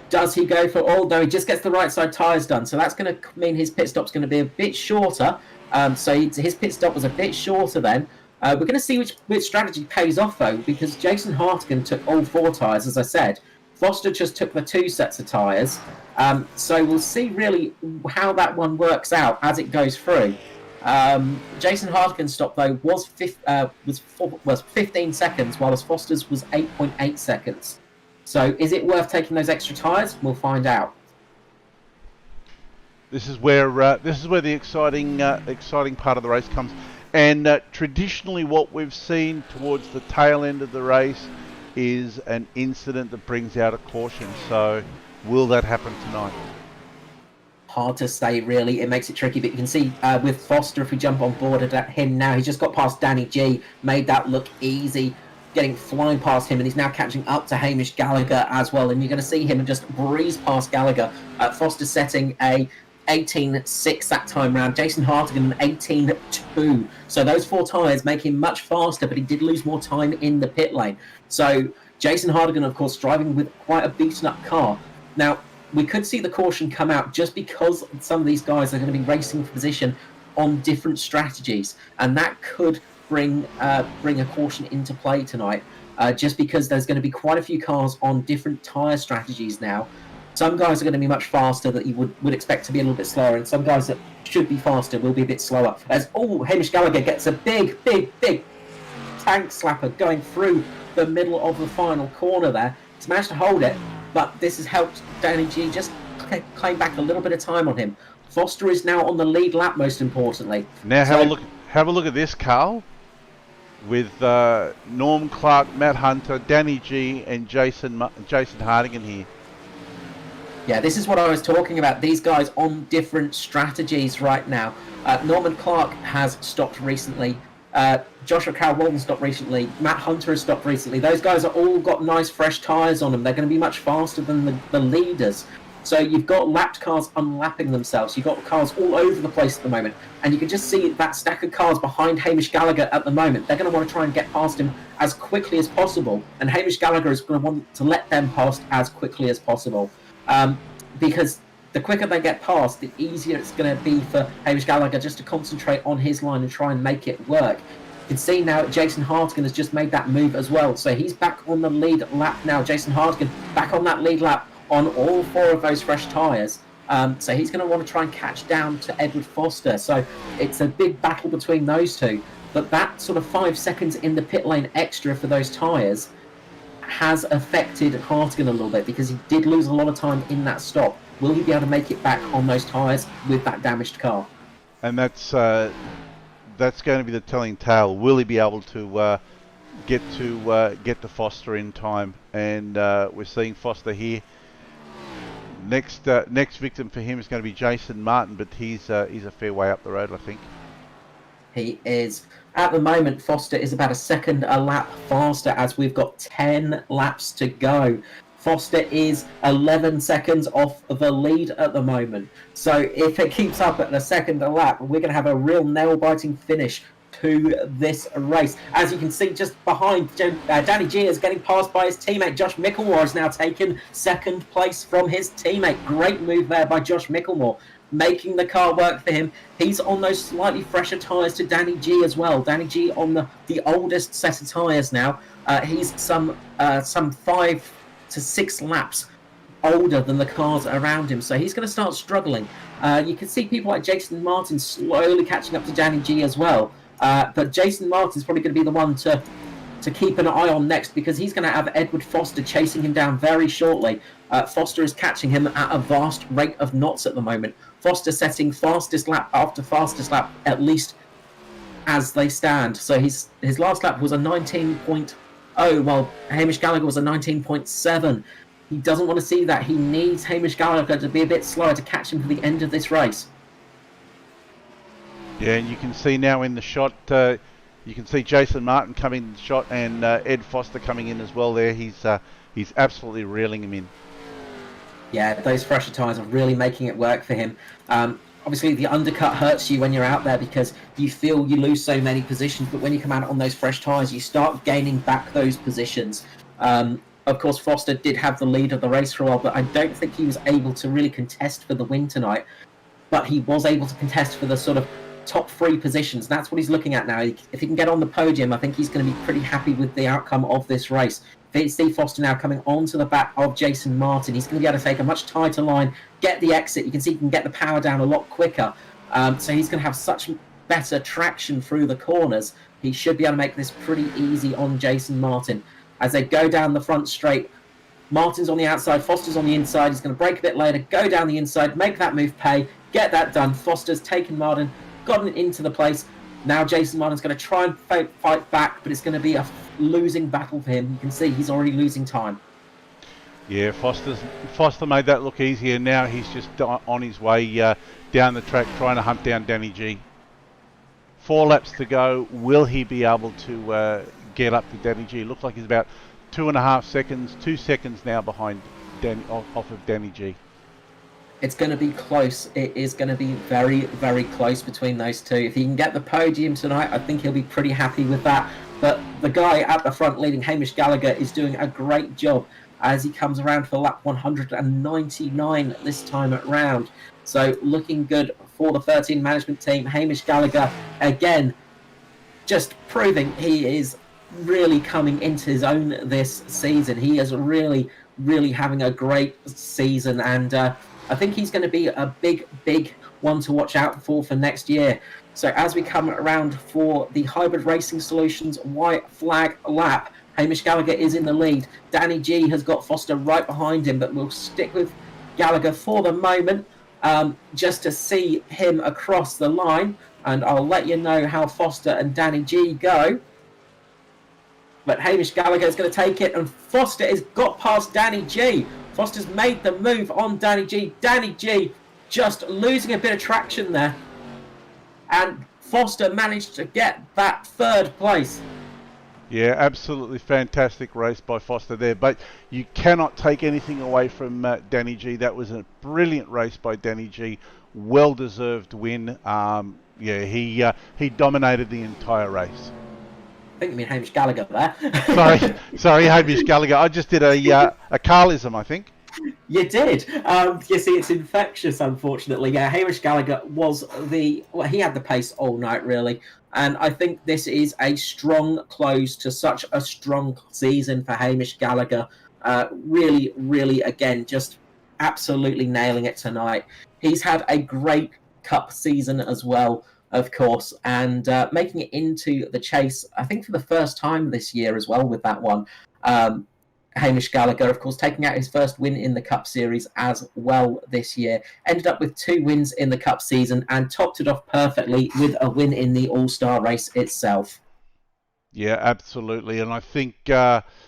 Does he go for all? No, he just gets the right side tyres done. So that's going to mean his pit stop's going to be a bit shorter. His pit stop was a bit shorter then. We're going to see which strategy pays off, though, because Jason Hartigan took all 4 tyres, as I said. Foster just took the 2 sets of tyres. So we'll see really how that one works out as it goes through. Jason Hartigan's stop, though, was 15 seconds, while Foster's was 8.8 seconds. So is it worth taking those extra tyres? We'll find out. This is where the exciting part of the race comes. And traditionally what we've seen towards the tail end of the race is an incident that brings out a caution. So will that happen tonight? Hard to say, really. It makes it tricky, but you can see with Foster, if we jump on board at him now, he's just got past Danny G, made that look easy, flying past him, and he's now catching up to Hamish Gallagher as well, and you're going to see him just breeze past Gallagher. Foster setting a 18.6 that time round. Jason Hartigan an 18.2. So those 4 tyres make him much faster, but he did lose more time in the pit lane. So Jason Hartigan, of course, driving with quite a beaten up car. Now, we could see the caution come out just because some of these guys are going to be racing for position on different strategies, and that could bring a caution into play tonight, just because there's going to be quite a few cars on different tyre strategies now. Some guys are going to be much faster that you would expect to be a little bit slower, and some guys that should be faster will be a bit slower. As Hamish Gallagher gets a big tank slapper going through the middle of the final corner there. He's managed to hold it, but this has helped Danny G just claim back a little bit of time on him. Foster is now on the lead lap, most importantly. Now have Have a look at this, Carl, with Norm Clark, Matt Hunter, Danny G, and Jason Hardigan here. Yeah, this is what I was talking about. These guys on different strategies right now. Norman Clark has stopped recently. Joshua Carroll stopped recently. Matt Hunter has stopped recently. Those guys are all got nice fresh tyres on them. They're going to be much faster than the leaders. So you've got lapped cars unlapping themselves. You've got cars all over the place at the moment. And you can just see that stack of cars behind Hamish Gallagher at the moment. They're going to want to try and get past him as quickly as possible. And Hamish Gallagher is going to want to let them pass as quickly as possible. Because the quicker they get past, the easier it's going to be for Hamish Gallagher just to concentrate on his line and try and make it work. You can see now Jason Hartigan has just made that move as well. So he's back on the lead lap now. Jason Hartigan back on that lead lap on all 4 of those fresh tyres. So he's going to want to try and catch down to Edward Foster. So it's a big battle between those two. But that sort of 5 seconds in the pit lane extra for those tyres has affected Hartigan a little bit because he did lose a lot of time in that stop. Will he be able to make it back on those tyres with that damaged car? And that's going to be the telling tale. Will he be able to get to Foster in time? And we're seeing Foster here. Next victim for him is going to be Jason Martin, but he's a fair way up the road, I think. He is. At the moment, Foster is about a second a lap faster as we've got 10 laps to go. Foster is 11 seconds off the lead at the moment. So if it keeps up at a second a lap, we're going to have a real nail-biting finish to this race. As you can see, just behind, Danny G is getting passed by his teammate. Josh Micklemore has now taken second place from his teammate. Great move there by Josh Micklemore, making the car work for him. He's on those slightly fresher tyres to Danny G as well. Danny G on the oldest set of tyres now. He's some 5 to 6 laps older than the cars around him, so he's going to start struggling. You can see people like Jason Martin slowly catching up to Danny G as well. But Jason Martin's probably going to be the one to keep an eye on next because he's going to have Edward Foster chasing him down very shortly. Foster is catching him at a vast rate of knots at the moment. Foster setting fastest lap after fastest lap, at least as they stand. So his last lap was a 19.0, while Hamish Gallagher was a 19.7. He doesn't want to see that. He needs Hamish Gallagher to be a bit slower to catch him for the end of this race. Yeah, and you can see now in the shot, you can see Jason Martin coming in the shot and Ed Foster coming in as well there. He's absolutely reeling him in. Yeah, those fresher tyres are really making it work for him. Obviously, the undercut hurts you when you're out there because you feel you lose so many positions, but when you come out on those fresh tyres, you start gaining back those positions. Of course, Foster did have the lead of the race for a while, but I don't think he was able to really contest for the win tonight. But he was able to contest for the sort of top 3 positions. That's what he's looking at now. If he can get on the podium, I think he's going to be pretty happy with the outcome of this race. Steve Foster now coming onto the back of Jason Martin. He's going to be able to take a much tighter line, get the exit. You can see he can get the power down a lot quicker. So he's going to have such better traction through the corners. He should be able to make this pretty easy on Jason Martin. As they go down the front straight, Martin's on the outside, Foster's on the inside. He's going to brake a bit later, go down the inside, make that move pay, get that done. Foster's taken Martin, gotten into the place. Now Jason Martin's going to try and fight back, but it's going to be a losing battle for him. You can see he's already losing time. Yeah, Foster made that look easier. Now he's just on his way down the track trying to hunt down Danny G. 4 laps to go. Will he be able to get up to Danny G? Looks like he's about 2.5 seconds, 2 seconds now behind off of Danny G. It's going to be close. It is going to be very, very close between those two. If he can get the podium tonight, I think he'll be pretty happy with that. But the guy at the front leading, Hamish Gallagher, is doing a great job as he comes around for lap 199 this time around. So looking good for the 13 management team. Hamish Gallagher, again, just proving he is really coming into his own this season. He is really, really having a great season, and I think he's going to be a big, big one to watch out for next year. So as we come around for the Hybrid Racing Solutions white flag lap, Hamish Gallagher is in the lead. Danny G has got Foster right behind him, but we'll stick with Gallagher for the moment. just to see him across the line. And I'll let you know how Foster and Danny G go. But Hamish Gallagher is going to take it, and Foster has got past Danny G. Foster's made the move on Danny G. Danny G just losing a bit of traction there. And Foster managed to get that third place. Yeah, absolutely fantastic race by Foster there. But you cannot take anything away from Danny G. That was a brilliant race by Danny G. Well-deserved win. Yeah, he dominated the entire race. I think you mean Hamish Gallagher there. sorry, Hamish Gallagher. I just did a Carlism, I think. You did. You see, it's infectious, unfortunately. Yeah, Hamish Gallagher he had the pace all night, really. And I think this is a strong close to such a strong season for Hamish Gallagher. Really, really, again, just absolutely nailing it tonight. He's had a great Cup season as well, of course, and making it into the chase, I think, for the first time this year as well with that one. Hamish Gallagher, of course, taking out his first win in the Cup Series as well this year. Ended up with 2 wins in the Cup season and topped it off perfectly with a win in the All-Star race itself. Yeah, absolutely. And I think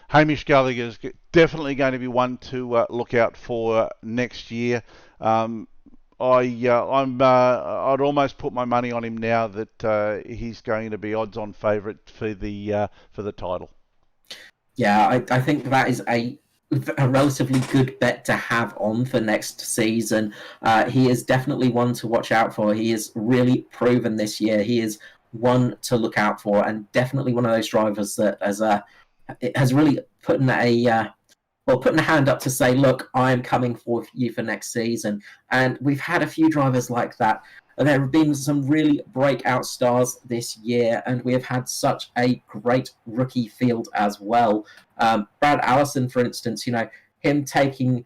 Hamish Gallagher is definitely going to be one to look out for next year. I'd almost put my money on him now that he's going to be odds-on favourite for the title. Yeah, I think that is a relatively good bet to have on for next season. He is definitely one to watch out for. He is really proven this year. He is one to look out for, and definitely one of those drivers that has really putting a hand up to say, look, I am coming for you for next season. And we've had a few drivers like that. There have been some really breakout stars this year, and we have had such a great rookie field as well. Brad Allison, for instance, him getting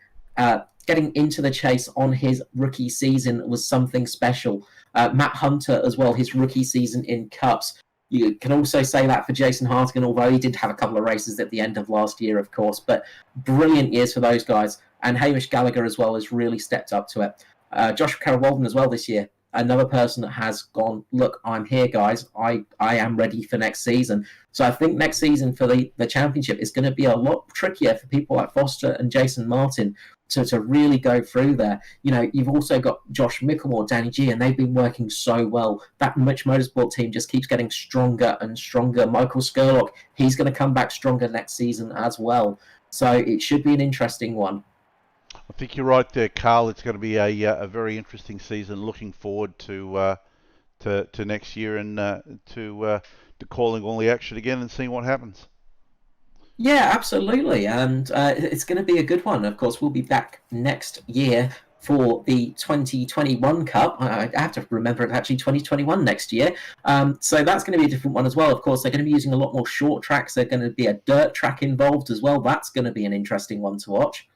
into the chase on his rookie season was something special. Matt Hunter as well, his rookie season in Cups. You can also say that for Jason Hartigan, although he did have a couple of races at the end of last year, of course. But brilliant years for those guys. And Hamish Gallagher as well has really stepped up to it. Joshua Carroll-Walden as well this year. Another person that has gone, look, I'm here, guys. I am ready for next season. So I think next season for the championship is going to be a lot trickier for people like Foster and Jason Martin to really go through there. You've also got Josh Mickelmore, Danny G, and they've been working so well. That Mitch Motorsport team just keeps getting stronger and stronger. Michael Skurlock, he's going to come back stronger next season as well. So it should be an interesting one. I think you're right there, Carl. It's going to be a very interesting season. Looking forward to next year and to calling all the action again and seeing what happens. Yeah, absolutely. And it's going to be a good one. Of course, we'll be back next year for the 2021 Cup. I have to remember it's actually 2021 next year. So that's going to be a different one as well. Of course, they're going to be using a lot more short tracks. There's going to be a dirt track involved as well. That's going to be an interesting one to watch.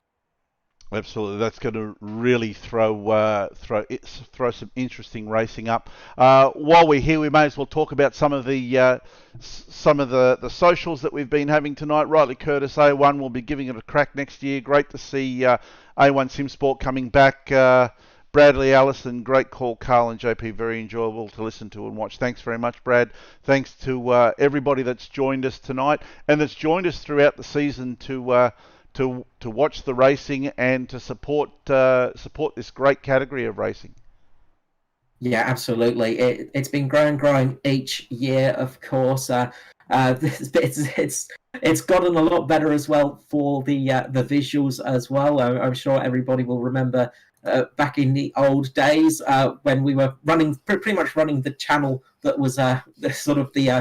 Absolutely, that's going to really throw some interesting racing up. While we're here, we may as well talk about some of the socials that we've been having tonight. Rightly, Curtis, A1 will be giving it a crack next year. Great to see A1 Sim Sport coming back. Bradley Allison, great call. Carl and JP, very enjoyable to listen to and watch. Thanks very much, Brad. Thanks to everybody that's joined us tonight and that's joined us throughout the season to watch the racing and to support this great category of racing. Yeah, absolutely. It's been growing each year, of course. It's gotten a lot better as well for the visuals as well. I'm sure everybody will remember back in the old days when we were pretty much running the channel that was the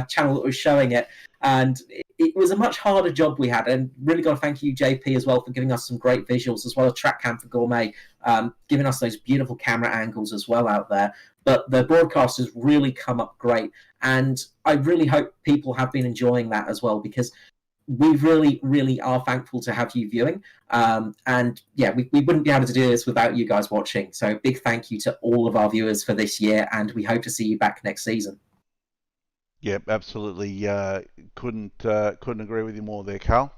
channel that was showing it. And it was a much harder job we had, and really got to thank you, JP, as well, for giving us some great visuals, as well as Track Cam for Gourmet, giving us those beautiful camera angles as well out there. But the broadcast has really come up great, and I really hope people have been enjoying that as well, because we really, really are thankful to have you viewing. And yeah, we wouldn't be able to do this without you guys watching. So big thank you to all of our viewers for this year, and we hope to see you back next season. Yep, absolutely. Couldn't agree with you more there, Carl.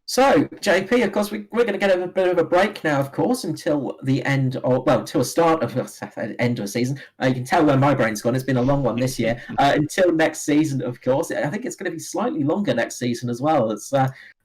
So, JP, of course, we're going to get a bit of a break now, of course, until the end of, well, until the start of the end of the season. You can tell where my brain's gone. It's been a long one this year. Until next season, of course. I think it's going to be slightly longer next season as well.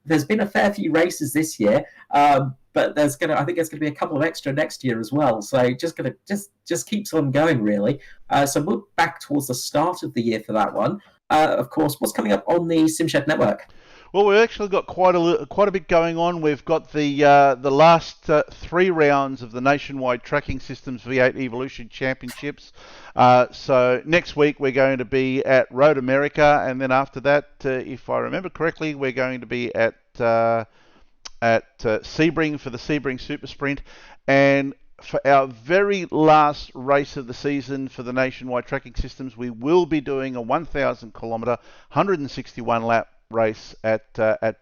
There's been a fair few races this year, but I think there's going to be a couple of extra next year as well. So just keeps on going, really. So we're back towards the start of the year for that one. Of course, what's coming up on the SimShed network? Well, we've actually got quite a bit going on. We've got the last 3 rounds of the Nationwide Tracking Systems V8 Evolution Championships. So next week we're going to be at Road America, and then after that, if I remember correctly, we're going to be at Sebring for the Sebring Super Sprint, and for our very last race of the season for the Nationwide Tracking Systems, we will be doing a 1,000 kilometre, 161 lap race at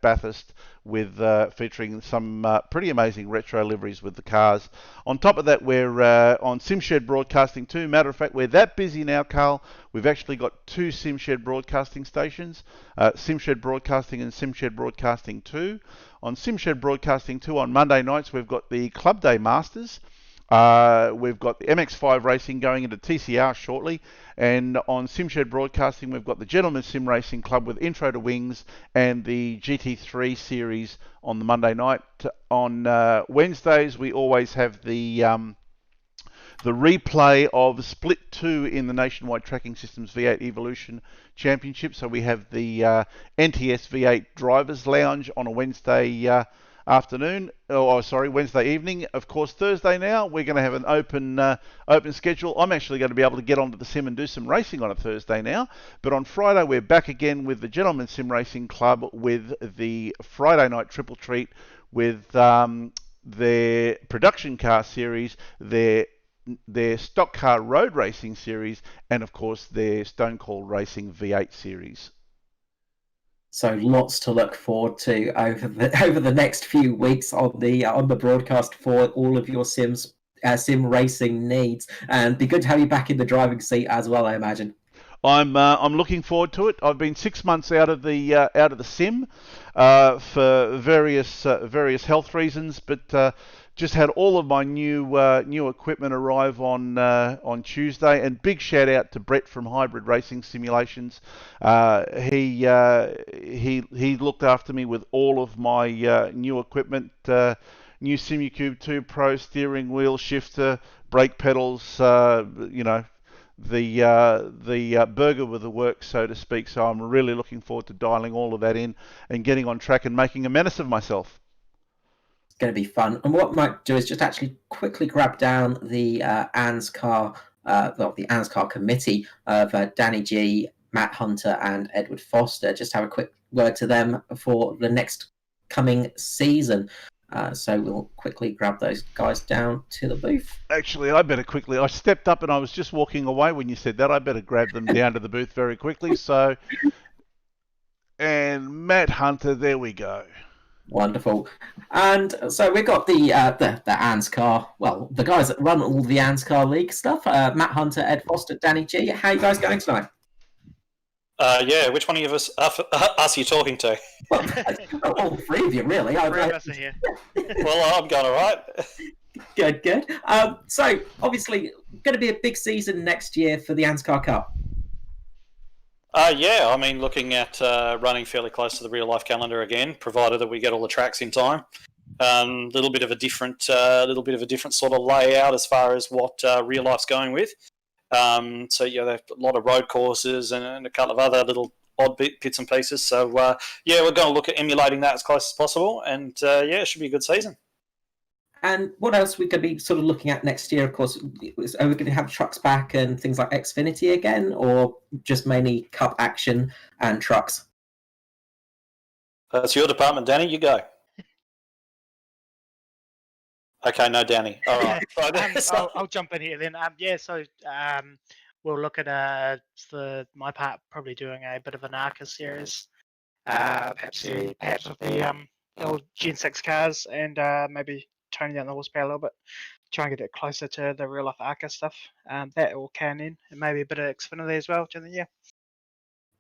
Bathurst with featuring some pretty amazing retro liveries with the cars. On top of that, we're on SimShed Broadcasting too. Matter of fact, we're that busy now, Carl. We've actually got 2 SimShed Broadcasting stations, SimShed Broadcasting and SimShed Broadcasting 2. On SimShed Broadcasting 2 on Monday nights, we've got the Club Day Masters. We've got the MX5 racing going into TCR shortly, and on SimShed Broadcasting we've got the Gentleman Sim Racing Club with Intro to Wings and the GT3 series on the Monday night. On Wednesdays we always have the replay of Split 2 in the Nationwide Tracking Systems V8 Evolution Championship. So we have the NTS V8 Drivers Lounge on a Wednesday afternoon, Wednesday evening. Of course, Thursday now we're going to have an open schedule. I'm actually going to be able to get onto the sim and do some racing on a Thursday now. But on Friday we're back again with the Gentleman Sim Racing Club with the Friday night triple treat with their production car series, their stock car road racing series, and of course their Stone Cold Racing V8 series. So lots to look forward to over the next few weeks on the broadcast for all of your sim racing needs, and be good to have you back in the driving seat as well, I imagine. I'm looking forward to it. I've been 6 months out of the sim for various health reasons, but just had all of my new equipment arrive on Tuesday. And big shout out to Brett from Hybrid Racing Simulations. He looked after me with all of my new equipment. New Simucube 2 Pro steering wheel, shifter, brake pedals. The burger with the works, so to speak. So I'm really looking forward to dialing all of that in and getting on track and making a menace of myself. It's going to be fun. And what I might do is just actually quickly grab down the ANZCAR, the ANZCAR committee of Danny G, Matt Hunter, and Edward Foster. Just have a quick word to them for the next coming season. So we'll quickly grab those guys down to the booth. Actually, I stepped up and I was just walking away when you said that. I better grab them down to the booth very quickly. So, and Matt Hunter, there we go. Wonderful. And so we've got the ANZCAR, well, the guys that run all the ANZCAR League stuff, Matt Hunter, Ed Foster, Danny G. How are you guys going tonight? Yeah, which one of us are you talking to? Well, all 3 of you, really. Three of us are here. Well, I'm going all right. Good. So, obviously, going to be a big season next year for the ANZCAR Cup. Yeah, I mean, looking at running fairly close to the real-life calendar again, provided that we get all the tracks in time. Little bit of a different sort of layout as far as what real life's going with. So yeah, there's a lot of road courses and a couple of other little odd bits and pieces. So yeah, we're going to look at emulating that as close as possible, and yeah, it should be a good season. And what else are we going to be sort of looking at next year? Of course, are we going to have trucks back and things like Xfinity again, or just mainly Cup action and trucks? It's your department, Danny. You go. Okay, no, Danny. All right. I'll jump in here then. We'll look at my part probably doing a bit of an ARCA series, perhaps with the old Gen 6 cars, and maybe toning down the horsepower a little bit, try and get it closer to the real life ARCA stuff. That all can in, and maybe a bit of Xfinity as well during the year.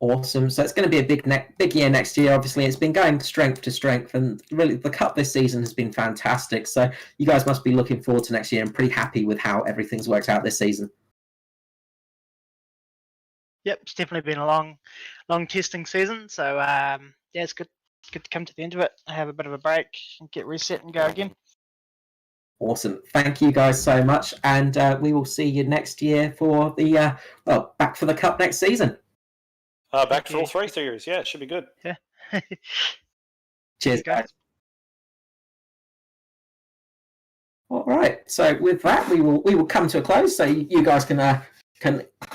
Awesome. So it's going to be a big year next year. Obviously, it's been going strength to strength, and really the Cup this season has been fantastic. So you guys must be looking forward to next year and pretty happy with how everything's worked out this season. Yep, it's definitely been a long testing season. So yeah, it's good to come to the end of it, have a bit of a break, and get reset and go again. Awesome. Thank you guys so much, and we will see you next year for the back for the Cup next season. Back for all 3 series. Yeah, it should be good. Yeah. Cheers, guys. All right. So with that, we will come to a close. So you guys can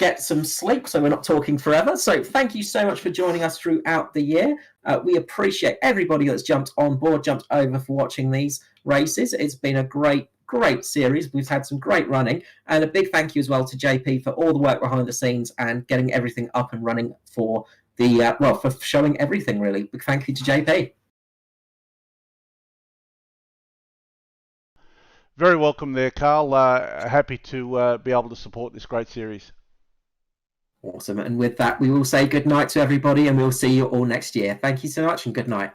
get some sleep, so we're not talking forever. So thank you so much for joining us throughout the year. We appreciate everybody that's jumped on board, jumped over for watching these races. It's been a great series. We've had some great running, and a big thank you as well to JP for all the work behind the scenes and getting everything up and running for the for showing everything, really. Big thank you to JP. Very welcome there, Carl. Happy to be able to support this great series. Awesome. And with that, we will say good night to everybody, and we'll see you all next year. Thank you so much, and good night.